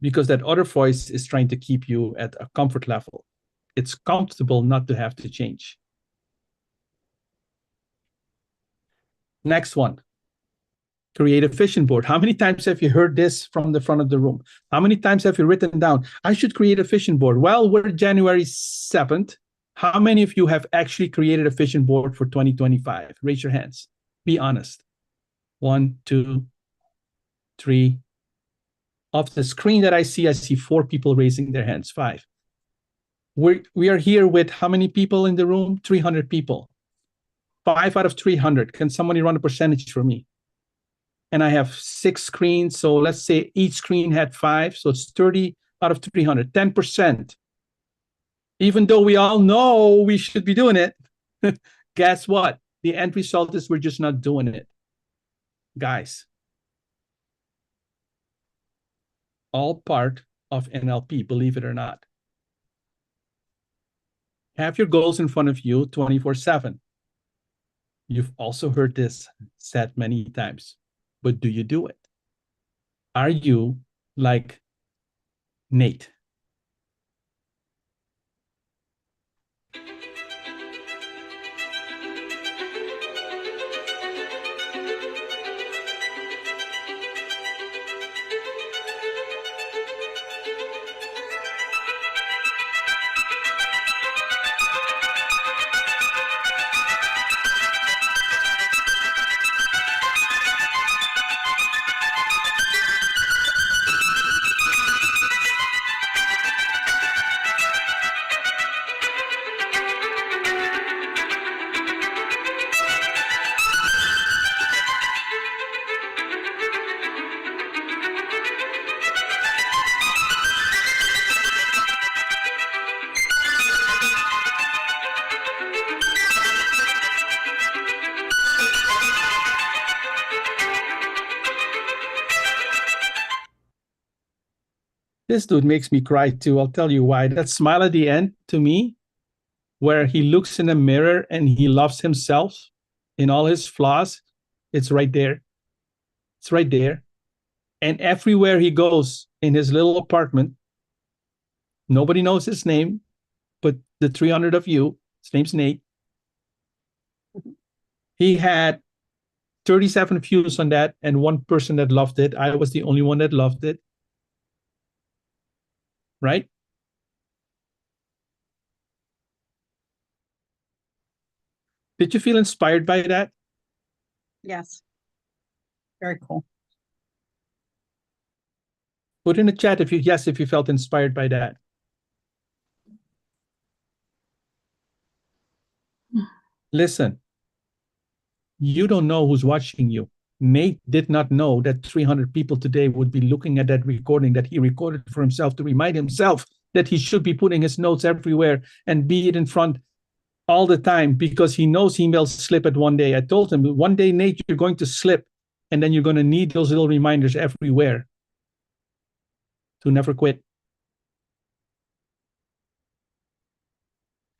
Because that other voice is trying to keep you at a comfort level. It's comfortable not to have to change. Next one. Create a vision board. How many times have you heard this from the front of the room? How many times have you written down, I should create a vision board? Well, we're January 7th. How many of you have actually created a vision board for 2025? Raise your hands. Be honest. 1, 2, 3. Off the screen that I see 4 people raising their hands. 5. We are here with how many people in the room? 300 people. 5 out of 300. Can somebody run a percentage for me? And I have 6 screens, so let's say each screen had 5, so it's 30 out of 300, 10%. Even though we all know we should be doing it, guess what? The end result is we're just not doing it. Guys, all part of NLP, believe it or not. Have your goals in front of you 24/7. You've also heard this said many times, but do you do it? Are you like Nate? This dude makes me cry too. I'll tell you why. That smile at the end, to me, where he looks in the mirror and he loves himself in all his flaws, it's right there. It's right there. And everywhere he goes in his little apartment, nobody knows his name, but the 300 of you, his name's Nate. He had 37 views on that and 1 person that loved it. I was the only one that loved it. Right? Did you feel inspired by that? Yes. Very cool. Put in the chat if you felt inspired by that. Listen, you don't know who's watching you. Nate did not know that 300 people today would be looking at that recording that he recorded for himself to remind himself that he should be putting his notes everywhere and be it in front all the time, because he knows he will slip at one day. I told him, one day, Nate, you're going to slip, and then you're going to need those little reminders everywhere to never quit.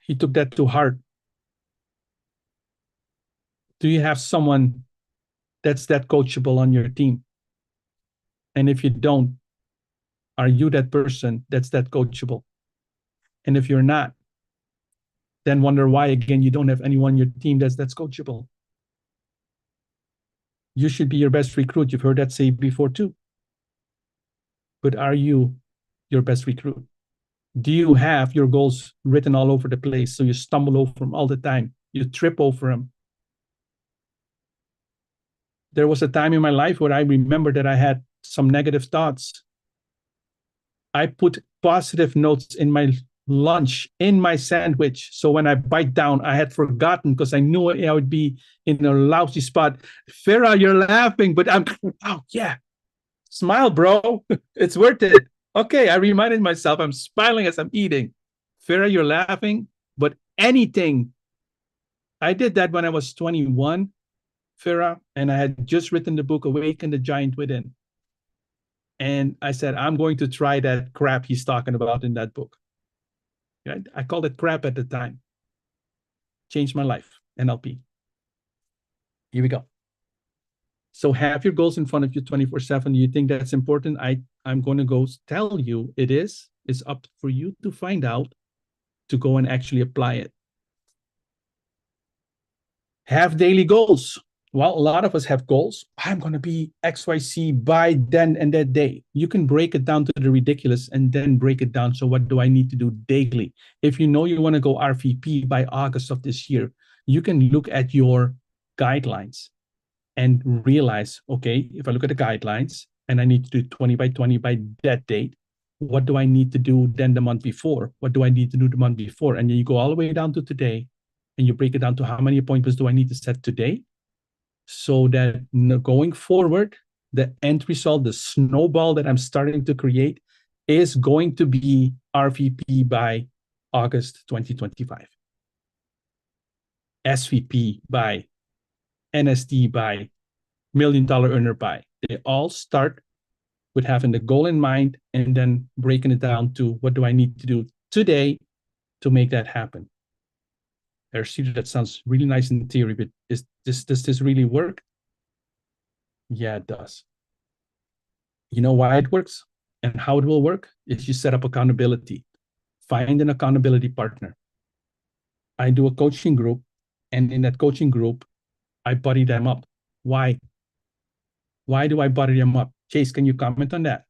He took that to heart. Do you have someone that's that coachable on your team? And if you don't, are you that person that's that coachable? And if you're not, then wonder why, again, you don't have anyone on your team that's coachable. You should be your best recruit. You've heard that say before too. But are you your best recruit? Do you have your goals written all over the place so you stumble over them all the time? You trip over them. There was a time in my life where I remember that I had some negative thoughts. I put positive notes in my lunch, in my sandwich. So when I bite down, I had forgotten because I knew I would be in a lousy spot. Farah, you're laughing, but I'm, oh yeah. Smile, bro. It's worth it. Okay, I reminded myself I'm smiling as I'm eating. Farah, you're laughing, but anything. I did that when I was 21, Farah, and I had just written the book, Awaken the Giant Within. And I said, I'm going to try that crap he's talking about in that book. I called it crap at the time. Changed my life, NLP. Here we go. So have your goals in front of you 24/7. You think that's important? I'm going to go tell you it is. It's up for you to find out, to go and actually apply it. Have daily goals. Well, a lot of us have goals. I'm going to be XYZ by then and that day. You can break it down to the ridiculous and then break it down. So what do I need to do daily? If you know you want to go RVP by August of this year, you can look at your guidelines and realize, okay, if I look at the guidelines and I need to do 20 by 20 by that date, what do I need to do then the month before? What do I need to do the month before? And then you go all the way down to today and you break it down to how many appointments do I need to set today? So that going forward, the end result, the snowball that I'm starting to create is going to be RVP by August 2025. SVP by, NSD by, $1 million earner by. They all start with having the goal in mind and then breaking it down to what do I need to do today to make that happen. Aristide, that sounds really nice in theory, but does this really work? Yeah, it does. You know why it works and how it will work? Is you set up accountability. Find an accountability partner. I do a coaching group, and in that coaching group, I buddy them up. Why? Why do I buddy them up? Chase, can you comment on that?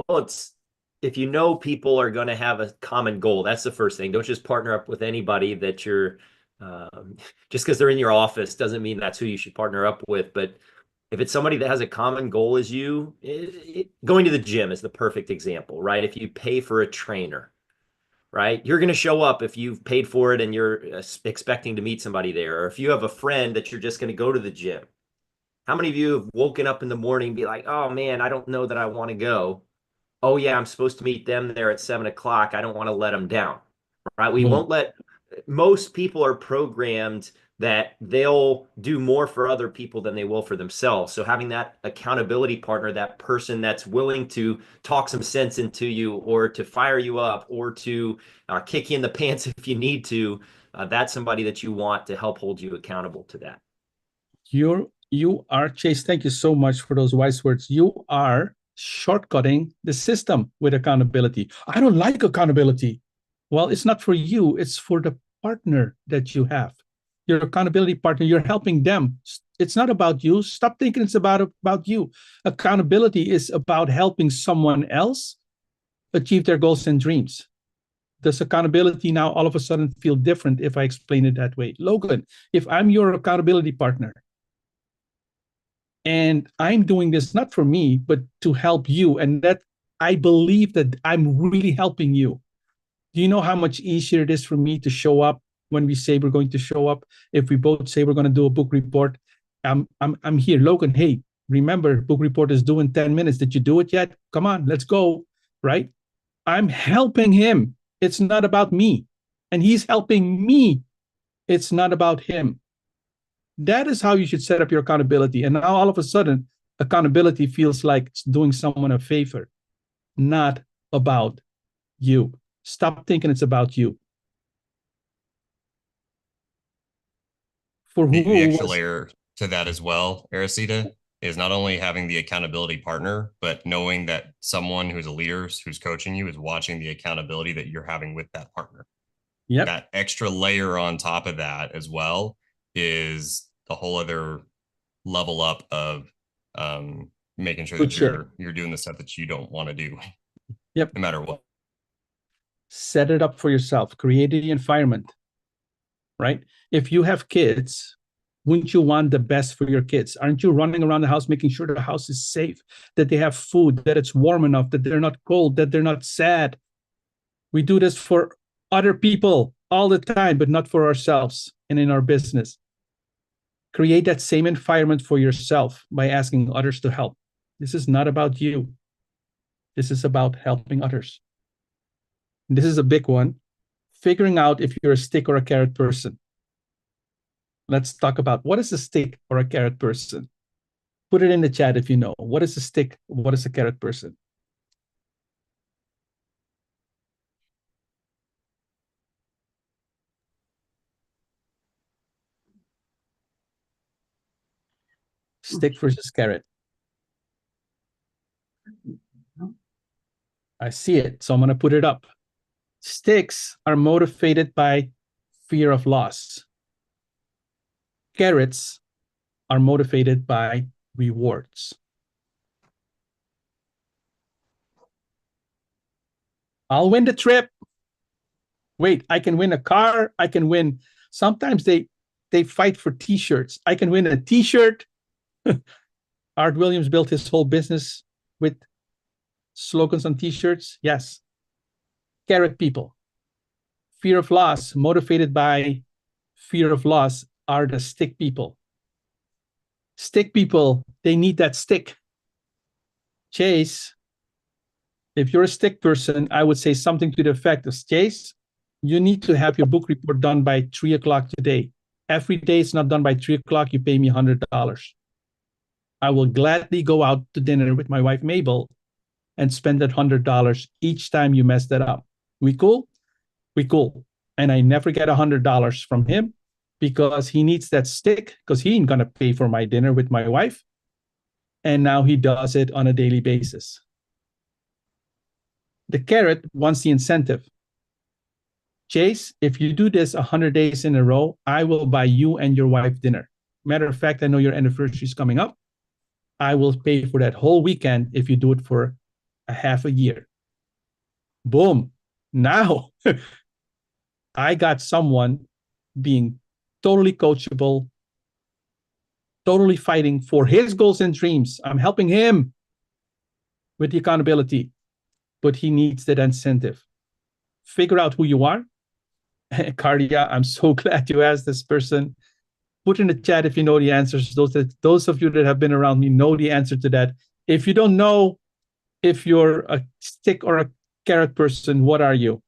Well, it's, if you know people are going to have a common goal, that's the first thing. Don't just partner up with anybody that you're, just because they're in your office doesn't mean that's who you should partner up with. But if it's somebody that has a common goal as you, going to the gym is the perfect example, right? If you pay for a trainer, right, you're going to show up if you've paid for it and you're expecting to meet somebody there. Or if you have a friend that you're just going to go to the gym. How many of you have woken up in the morning and be like, oh man, I don't know that I want to go. Oh yeah, I'm supposed to meet them there at 7 o'clock. I don't want to let them down, right? We won't let, most people are programmed that they'll do more for other people than they will for themselves. So having that accountability partner, that person that's willing to talk some sense into you or to fire you up or to kick you in the pants if you need to, that's somebody that you want to help hold you accountable to that. You are, Chase, thank you so much for those wise words. You are shortcutting the system with accountability. I don't like accountability. Well, it's not for you. It's for the partner that you have. Your accountability partner, you're helping them. It's not about you. Stop thinking it's about you. Accountability is about helping someone else achieve their goals and dreams. Does accountability now all of a sudden feel different if I explain it that way? Logan, if I'm your accountability partner, and I'm doing this not for me, but to help you. And that I believe that I'm really helping you. Do you know how much easier it is for me to show up when we say we're going to show up, if we both say we're going to do a book report, I'm here. Logan, hey, remember, book report is due in 10 minutes. Did you do it yet? Come on, let's go, right? I'm helping him. It's not about me. And he's helping me. It's not about him. That is how you should set up your accountability. And now all of a sudden, accountability feels like doing someone a favor, not about you. Stop thinking it's about you. For who the extra layer to that as well, Aristide, is not only having the accountability partner, but knowing that someone who's a leader, who's coaching you, is watching the accountability that you're having with that partner. Yep. That extra layer on top of that as well is the whole other level up of making sure that you're doing the stuff that you don't want to do. Yep. No matter what. Set it up for yourself. Create the environment, right? If you have kids, wouldn't you want the best for your kids? Aren't you running around the house making sure the house is safe, that they have food, that it's warm enough, that they're not cold, that they're not sad? We do this for other people all the time, but not for ourselves and in our business. Create that same environment for yourself by asking others to help. This is not about you. This is about helping others. This is a big one. Figuring out if you're a stick or a carrot person. Let's talk about what is a stick or a carrot person. Put it in the chat if you know. What is a stick? What is a carrot person? Stick versus carrot. I see it, so I'm going to put it up. Sticks are motivated by fear of loss. Carrots are motivated by rewards. I'll win the trip. Wait, I can win a car. I can win. Sometimes they fight for t-shirts. I can win a t-shirt. Art Williams built his whole business with slogans on t-shirts. Yes. Carrot people. Fear of loss, motivated by fear of loss, are the stick people. Stick people, they need that stick. Chase, if you're a stick person, I would say something to the effect of, Chase, you need to have your book report done by 3 o'clock today. Every day it's not done by 3 o'clock, you pay me $100. I will gladly go out to dinner with my wife, Mabel, and spend that $100 each time you mess that up. We cool? We cool. And I never get $100 from him because he needs that stick because he ain't gonna pay for my dinner with my wife. And now he does it on a daily basis. The carrot wants the incentive. Chase, if you do this 100 days in a row, I will buy you and your wife dinner. Matter of fact, I know your anniversary is coming up. I will pay for that whole weekend if you do it for a half a year. Boom. Now, I got someone being totally coachable, totally fighting for his goals and dreams. I'm helping him with the accountability, but he needs that incentive. Figure out who you are. Cardia, I'm so glad you asked this person. Put in the chat if you know the answers. Those of you that have been around me know the answer to that. If you don't know if you're a stick or a carrot person, what are you?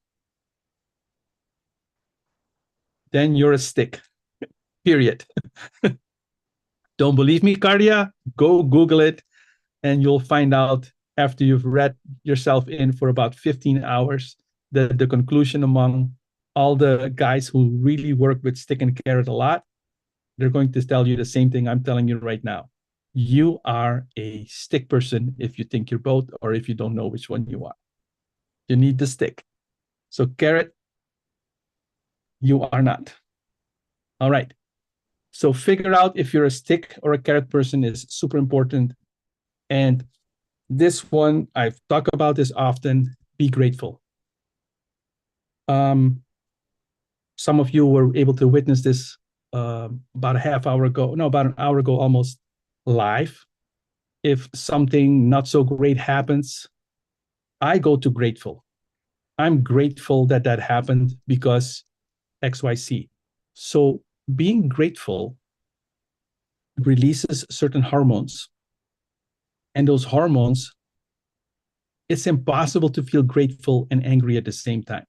Then you're a stick, period. Don't believe me, Cardia? Go Google it, and you'll find out after you've read yourself in for about 15 hours, the conclusion among all the guys who really work with stick and carrot a lot. They're going to tell you the same thing I'm telling you right now. You are a stick person if you think you're both, or if you don't know which one you are. You need the stick. So carrot, you are not. All right. So figure out if you're a stick or a carrot person is super important. And this one, I've talked about this often, be grateful. Some of you were able to witness this about an hour ago almost live. If something not so great happens, I go to grateful. I'm grateful that happened because XYZ. So being grateful releases certain hormones. And those hormones, it's impossible to feel grateful and angry at the same time.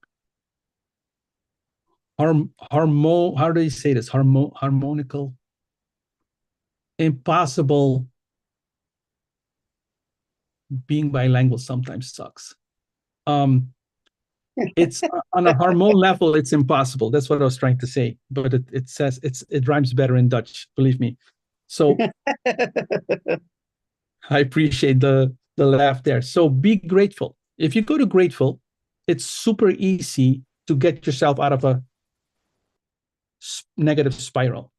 How do you say this? Harmonical? Impossible. Being bilingual sometimes sucks. It's on a hormone level, it's impossible. That's what I was trying to say. But it rhymes better in Dutch, believe me. So I appreciate the laugh there. So be grateful. If you go to grateful, it's super easy to get yourself out of a negative spiral.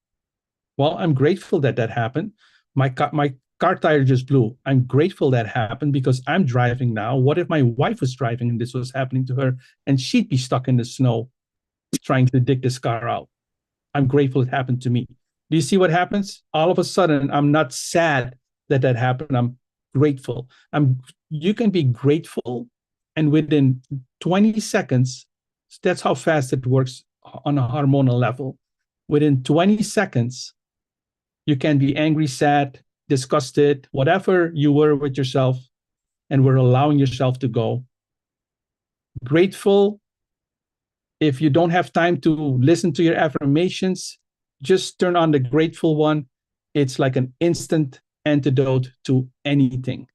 Well, I'm grateful that happened. My car tire just blew. I'm grateful that happened because I'm driving now. What if my wife was driving and this was happening to her and she'd be stuck in the snow trying to dig this car out? I'm grateful it happened to me. Do you see what happens? All of a sudden, I'm not sad that happened. I'm grateful. You can be grateful, and within 20 seconds, that's how fast it works on a hormonal level. Within 20 seconds, you can be angry, sad, disgusted, whatever you were with yourself, and we're allowing yourself to go. Grateful. If you don't have time to listen to your affirmations, just turn on the grateful one. It's like an instant antidote to anything.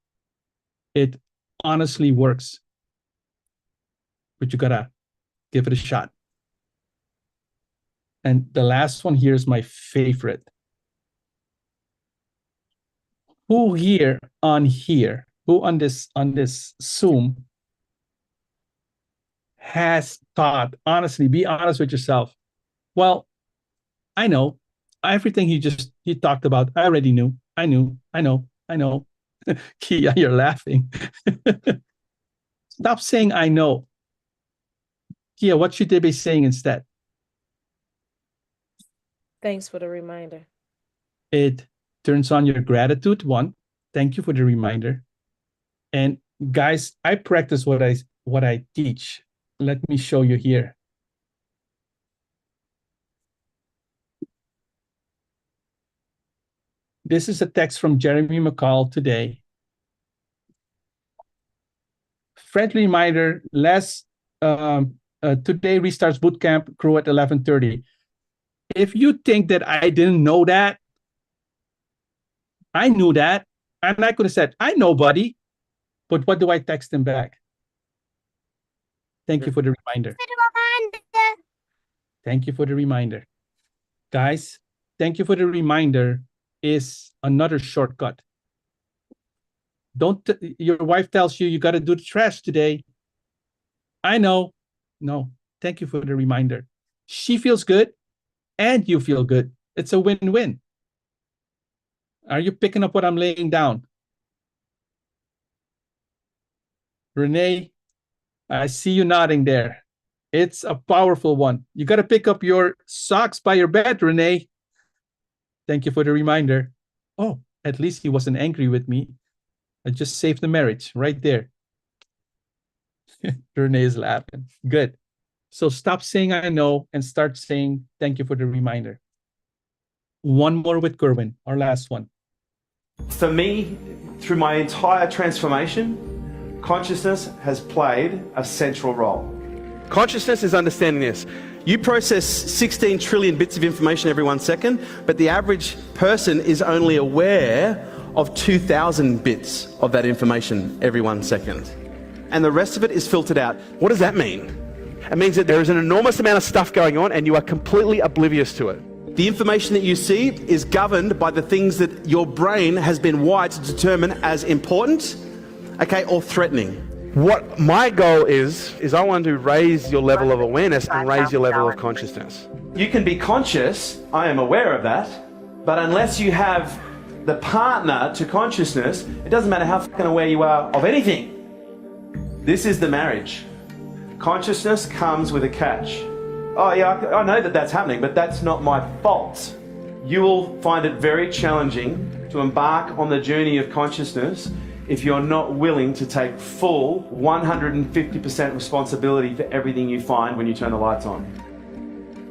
It honestly works. But you gotta give it a shot. And the last one here is my favorite. Who on this Zoom has thought, honestly, be honest with yourself. Well, I know everything he talked about. I already knew. I know. Kia, you're laughing. Stop saying I know. Kia, what should they be saying instead? Thanks for the reminder. It turns on your gratitude. One, thank you for the reminder. And guys, I practice what I teach. Let me show you here. This is a text from Jeremy McCall today. Friendly reminder, today restarts bootcamp crew at 11:30. If you think that I didn't know that, I knew that. And I could have said, I know, buddy. But what do I text him back? Thank you for the reminder. Thank you for the reminder. Guys, thank you for the reminder is another shortcut. Your wife tells you got to do the trash today. I know. No, thank you for the reminder. She feels good and you feel good. It's a win-win. Are you picking up what I'm laying down? Renee, I see you nodding there. It's a powerful one. You got to pick up your socks by your bed, Renee. Thank you for the reminder. Oh, at least he wasn't angry with me. I just saved the marriage right there. Renee is laughing. Good. So stop saying I know and start saying thank you for the reminder. One more with Kerwin, our last one. For me, through my entire transformation, consciousness has played a central role. Consciousness is understanding this. You process 16 trillion bits of information every 1 second, but the average person is only aware of 2,000 bits of that information every 1 second. And the rest of it is filtered out. What does that mean? It means that there is an enormous amount of stuff going on and you are completely oblivious to it. The information that you see is governed by the things that your brain has been wired to determine as important, okay, or threatening. What my goal is I want to raise your level of awareness and raise your level of consciousness. You can be conscious, I am aware of that, but unless you have the partner to consciousness, it doesn't matter how fucking aware you are of anything. This is the marriage. Consciousness comes with a catch. Oh yeah, I know that that's happening, but that's not my fault. You will find it very challenging to embark on the journey of consciousness if you're not willing to take full 150% responsibility for everything you find when you turn the lights on.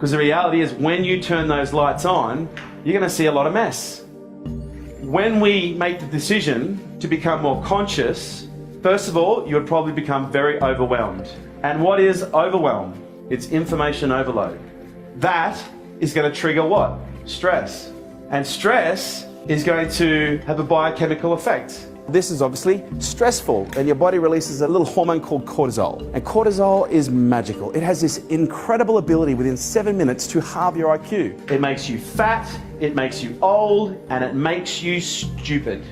Because the reality is when you turn those lights on, you're going to see a lot of mess. When we make the decision to become more conscious, first of all, you would probably become very overwhelmed. And what is overwhelm? It's information overload. That is going to trigger what? Stress. And stress is going to have a biochemical effect. This is obviously stressful, and your body releases a little hormone called cortisol. And cortisol is magical. It has this incredible ability within 7 minutes to halve your IQ. It makes you fat, it makes you old, and it makes you stupid.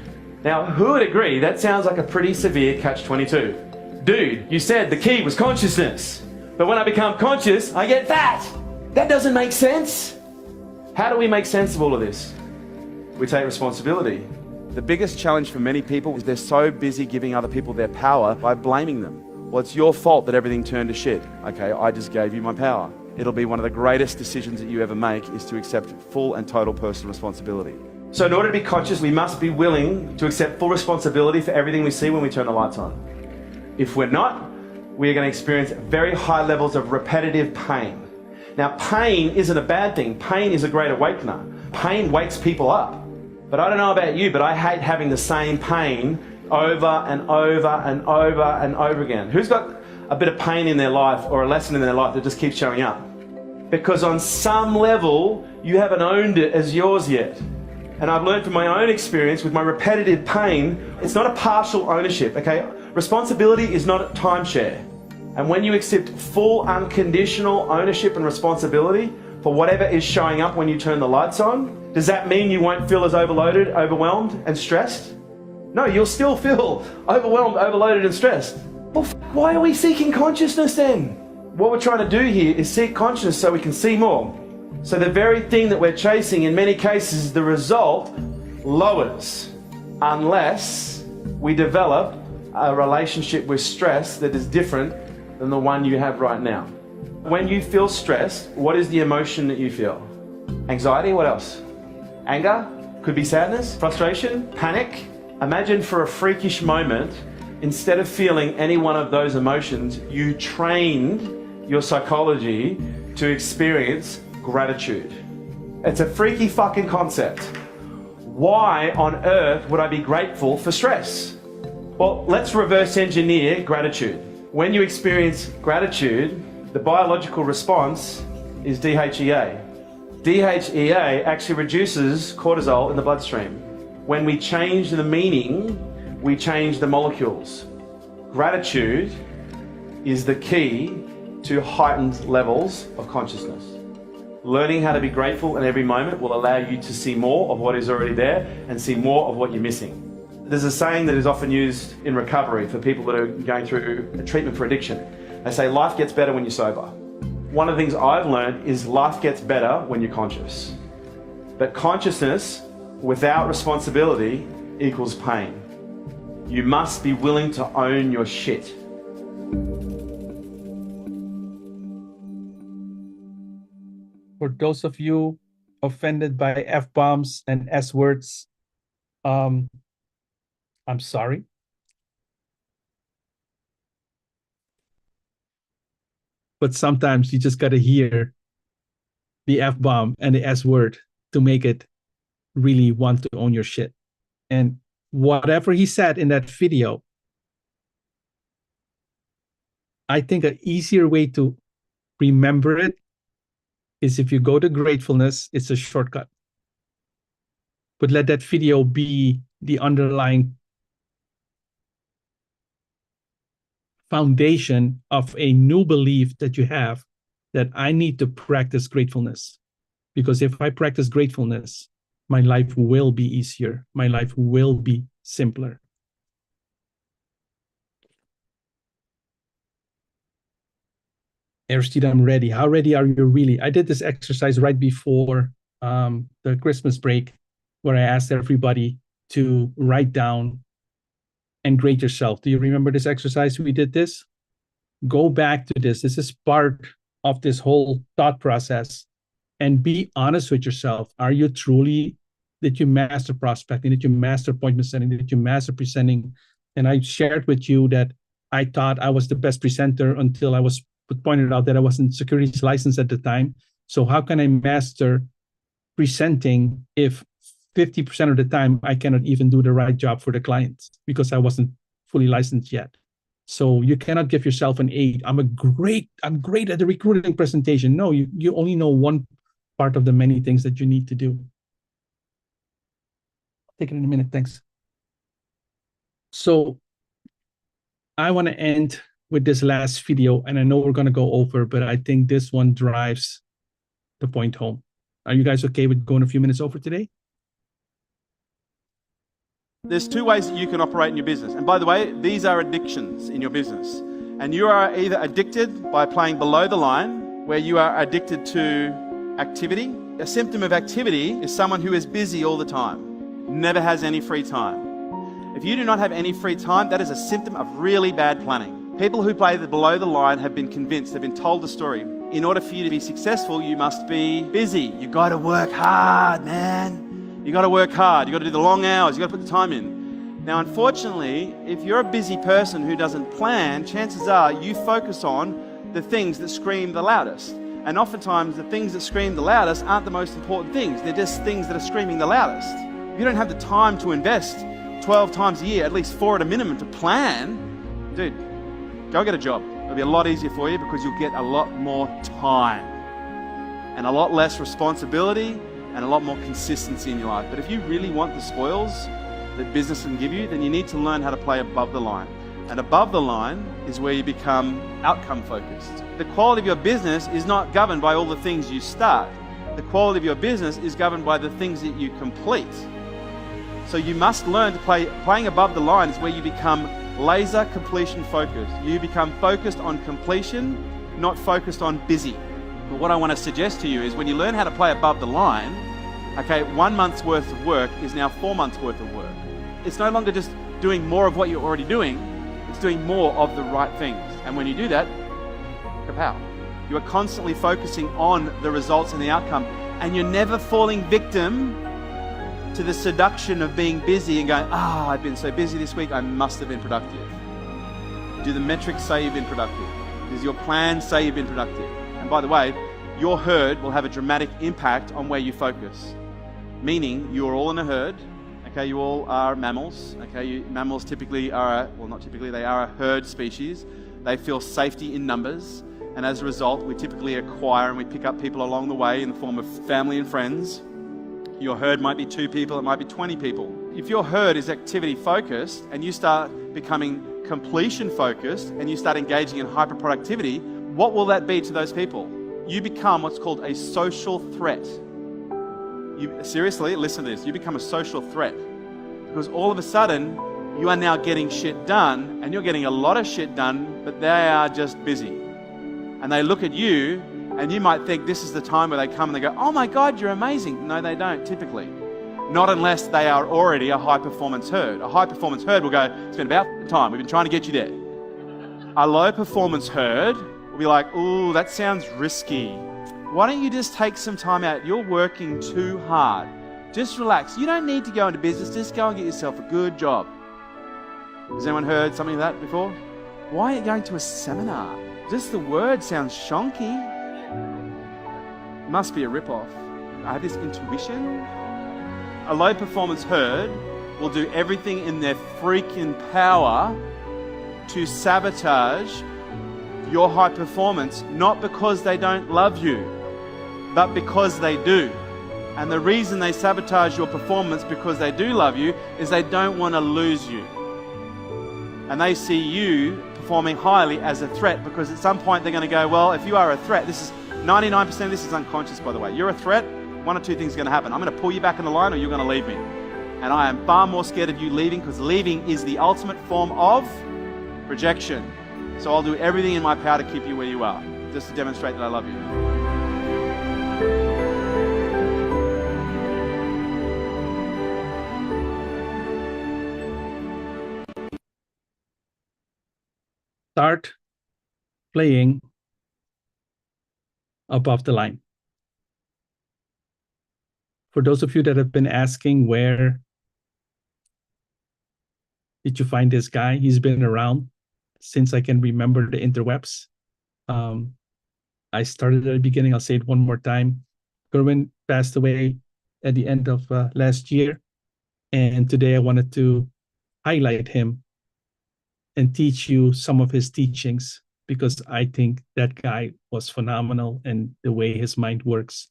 Now, who would agree that sounds like a pretty severe catch-22? Dude, you said the key was consciousness, but when I become conscious, I get fat. That doesn't make sense. How do we make sense of all of this? We take responsibility. The biggest challenge for many people is they're so busy giving other people their power by blaming them. Well, it's your fault that everything turned to shit. Okay, I just gave you my power. It'll be one of the greatest decisions that you ever make is to accept full and total personal responsibility. So in order to be conscious, we must be willing to accept full responsibility for everything we see when we turn the lights on. If we're not, we are going to experience very high levels of repetitive pain. Now, pain isn't a bad thing. Pain is a great awakener. Pain wakes people up. But I don't know about you, but I hate having the same pain over and over and over and over again. Who's got a bit of pain in their life or a lesson in their life that just keeps showing up? Because on some level, you haven't owned it as yours yet. And I've learned from my own experience with my repetitive pain, it's not a partial ownership, okay? Responsibility is not a timeshare. And when you accept full unconditional ownership and responsibility for whatever is showing up when you turn the lights on, does that mean you won't feel as overloaded, overwhelmed, and stressed? No, you'll still feel overwhelmed, overloaded, and stressed. Well, why are we seeking consciousness then? What we're trying to do here is seek consciousness so we can see more. So the very thing that we're chasing, in many cases, the result lowers unless we develop a relationship with stress that is different than the one you have right now. When you feel stressed, what is the emotion that you feel? Anxiety, what else? Anger, could be sadness, frustration, panic. Imagine for a freakish moment, instead of feeling any one of those emotions, you trained your psychology to experience gratitude. It's a freaky fucking concept. Why on earth would I be grateful for stress? Well, let's reverse engineer gratitude. When you experience gratitude, the biological response is DHEA. DHEA actually reduces cortisol in the bloodstream. When we change the meaning, we change the molecules. Gratitude is the key to heightened levels of consciousness. Learning how to be grateful in every moment will allow you to see more of what is already there and see more of what you're missing. There's a saying that is often used in recovery for people that are going through a treatment for addiction. They say life gets better when you're sober. One of the things I've learned is life gets better when you're conscious. But consciousness without responsibility equals pain. You must be willing to own your shit. For those of you offended by F-bombs and S-words, I'm sorry. But sometimes you just got to hear the F-bomb and the S-word to make it really want to own your shit. And whatever he said in that video, I think an easier way to remember it is if you go to gratefulness, it's a shortcut. But let that video be the underlying foundation of a new belief that you have that I need to practice gratefulness. Because if I practice gratefulness, my life will be easier. My life will be simpler. Aristide, I'm ready. How ready are you really? I did this exercise right before the Christmas break where I asked everybody to write down and grade yourself. Do you remember this exercise? We did this. Go back to this. This is part of this whole thought process. And be honest with yourself. Are you truly, did you master prospecting? Did you master appointment setting? Did you master presenting? And I shared with you that I thought I was the best presenter until I was pointed out that I wasn't securities licensed at the time. So how can I master presenting if 50% of the time I cannot even do the right job for the clients because I wasn't fully licensed yet? So you cannot give yourself an 8. I'm great at the recruiting presentation. No, you only know one part of the many things that you need to do. Take it in a minute, thanks. So I want to end with this last video, and I know we're going to go over, but I think this one drives the point home. Are you guys okay with going a few minutes over today? There's 2 ways that you can operate in your business. And by the way, these are addictions in your business. And you are either addicted by playing below the line, where you are addicted to activity. A symptom of activity is someone who is busy all the time, never has any free time. If you do not have any free time, that is a symptom of really bad planning. People who play below the line have been convinced, they've been told the story. In order for you to be successful, you must be busy. You got to work hard, man. You got to work hard. You got to do the long hours. You got to put the time in. Now, unfortunately, if you're a busy person who doesn't plan, chances are you focus on the things that scream the loudest. And oftentimes, the things that scream the loudest aren't the most important things. They're just things that are screaming the loudest. If you don't have the time to invest 12 times a year, at least 4 at a minimum, to plan, dude, go get a job. It'll be a lot easier for you because you'll get a lot more time and a lot less responsibility and a lot more consistency in your life. But if you really want the spoils that business can give you, then you need to learn how to play above the line. And above the line is where you become outcome focused. The quality of your business is not governed by all the things you start. The quality of your business is governed by the things that you complete. So you must learn to playing above the line is where you become laser completion focused. You become focused on completion, not focused on busy. But what I want to suggest to you is when you learn how to play above the line, okay, 1 month's worth of work is now 4 months worth of work. It's no longer just doing more of what you're already doing, it's doing more of the right things. And when you do that, kapow. You are constantly focusing on the results and the outcome, and you're never falling victim to the seduction of being busy and going, I've been so busy this week, I must have been productive. Do the metrics say you've been productive? Does your plan say you've been productive? And by the way, your herd will have a dramatic impact on where you focus. Meaning, you're all in a herd, okay, you all are mammals, okay, mammals typically are, well not typically, they are a herd species. They feel safety in numbers, and as a result, we typically acquire and we pick up people along the way in the form of family and friends. Your herd might be 2 people, it might be 20 people. If your herd is activity focused and you start becoming completion focused and you start engaging in hyper productivity, what will that be to those people? You become what's called a social threat. Seriously, listen to this. You become a social threat because all of a sudden you are now getting shit done, and you're getting a lot of shit done, but they are just busy. And they look at you, and you might think this is the time where they come and they go, oh my God, you're amazing. No, they don't typically. Not unless they are already a high performance herd. A high performance herd will go, it's been about time. We've been trying to get you there. A low performance herd will be like, ooh, that sounds risky. Why don't you just take some time out? You're working too hard. Just relax. You don't need to go into business. Just go and get yourself a good job. Has anyone heard something like that before? Why are you going to a seminar? Just the word sounds shonky. It must be a ripoff. I have this intuition. A low performance herd will do everything in their freaking power to sabotage your high performance, not because they don't love you, but because they do. And the reason they sabotage your performance because they do love you is they don't want to lose you. And they see you performing highly as a threat, because at some point they're going to go, well, if you are a threat, this is 99% of this is unconscious, by the way. You're a threat, one or two things are going to happen. I'm going to pull you back in the line or you're going to leave me. And I am far more scared of you leaving, because leaving is the ultimate form of rejection. So I'll do everything in my power to keep you where you are, just to demonstrate that I love you. Start playing above the line. For those of you that have been asking, where did you find this guy? He's been around since I can remember the interwebs. I started at the beginning. I'll say it one more time. Gerwin passed away at the end of last year. And today I wanted to highlight him and teach you some of his teachings, because I think that guy was phenomenal, and the way his mind works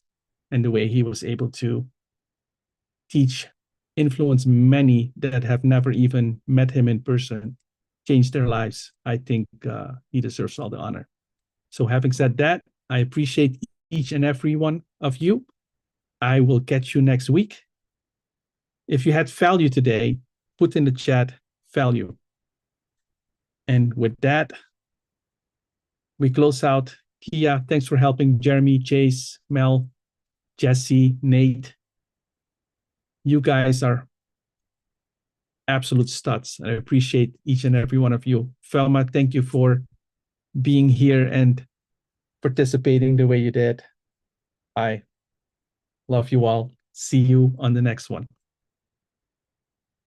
and the way he was able to teach, influence many that have never even met him in person, change their lives. I think he deserves all the honor. So having said that, I appreciate each and every one of you. I will catch you next week. If you had value today, put in the chat value. And with that, we close out. Kia, thanks for helping. Jeremy, Chase, Mel, Jesse, Nate. You guys are absolute studs. I appreciate each and every one of you. Felma, thank you for being here and participating the way you did. I love you all. See you on the next one.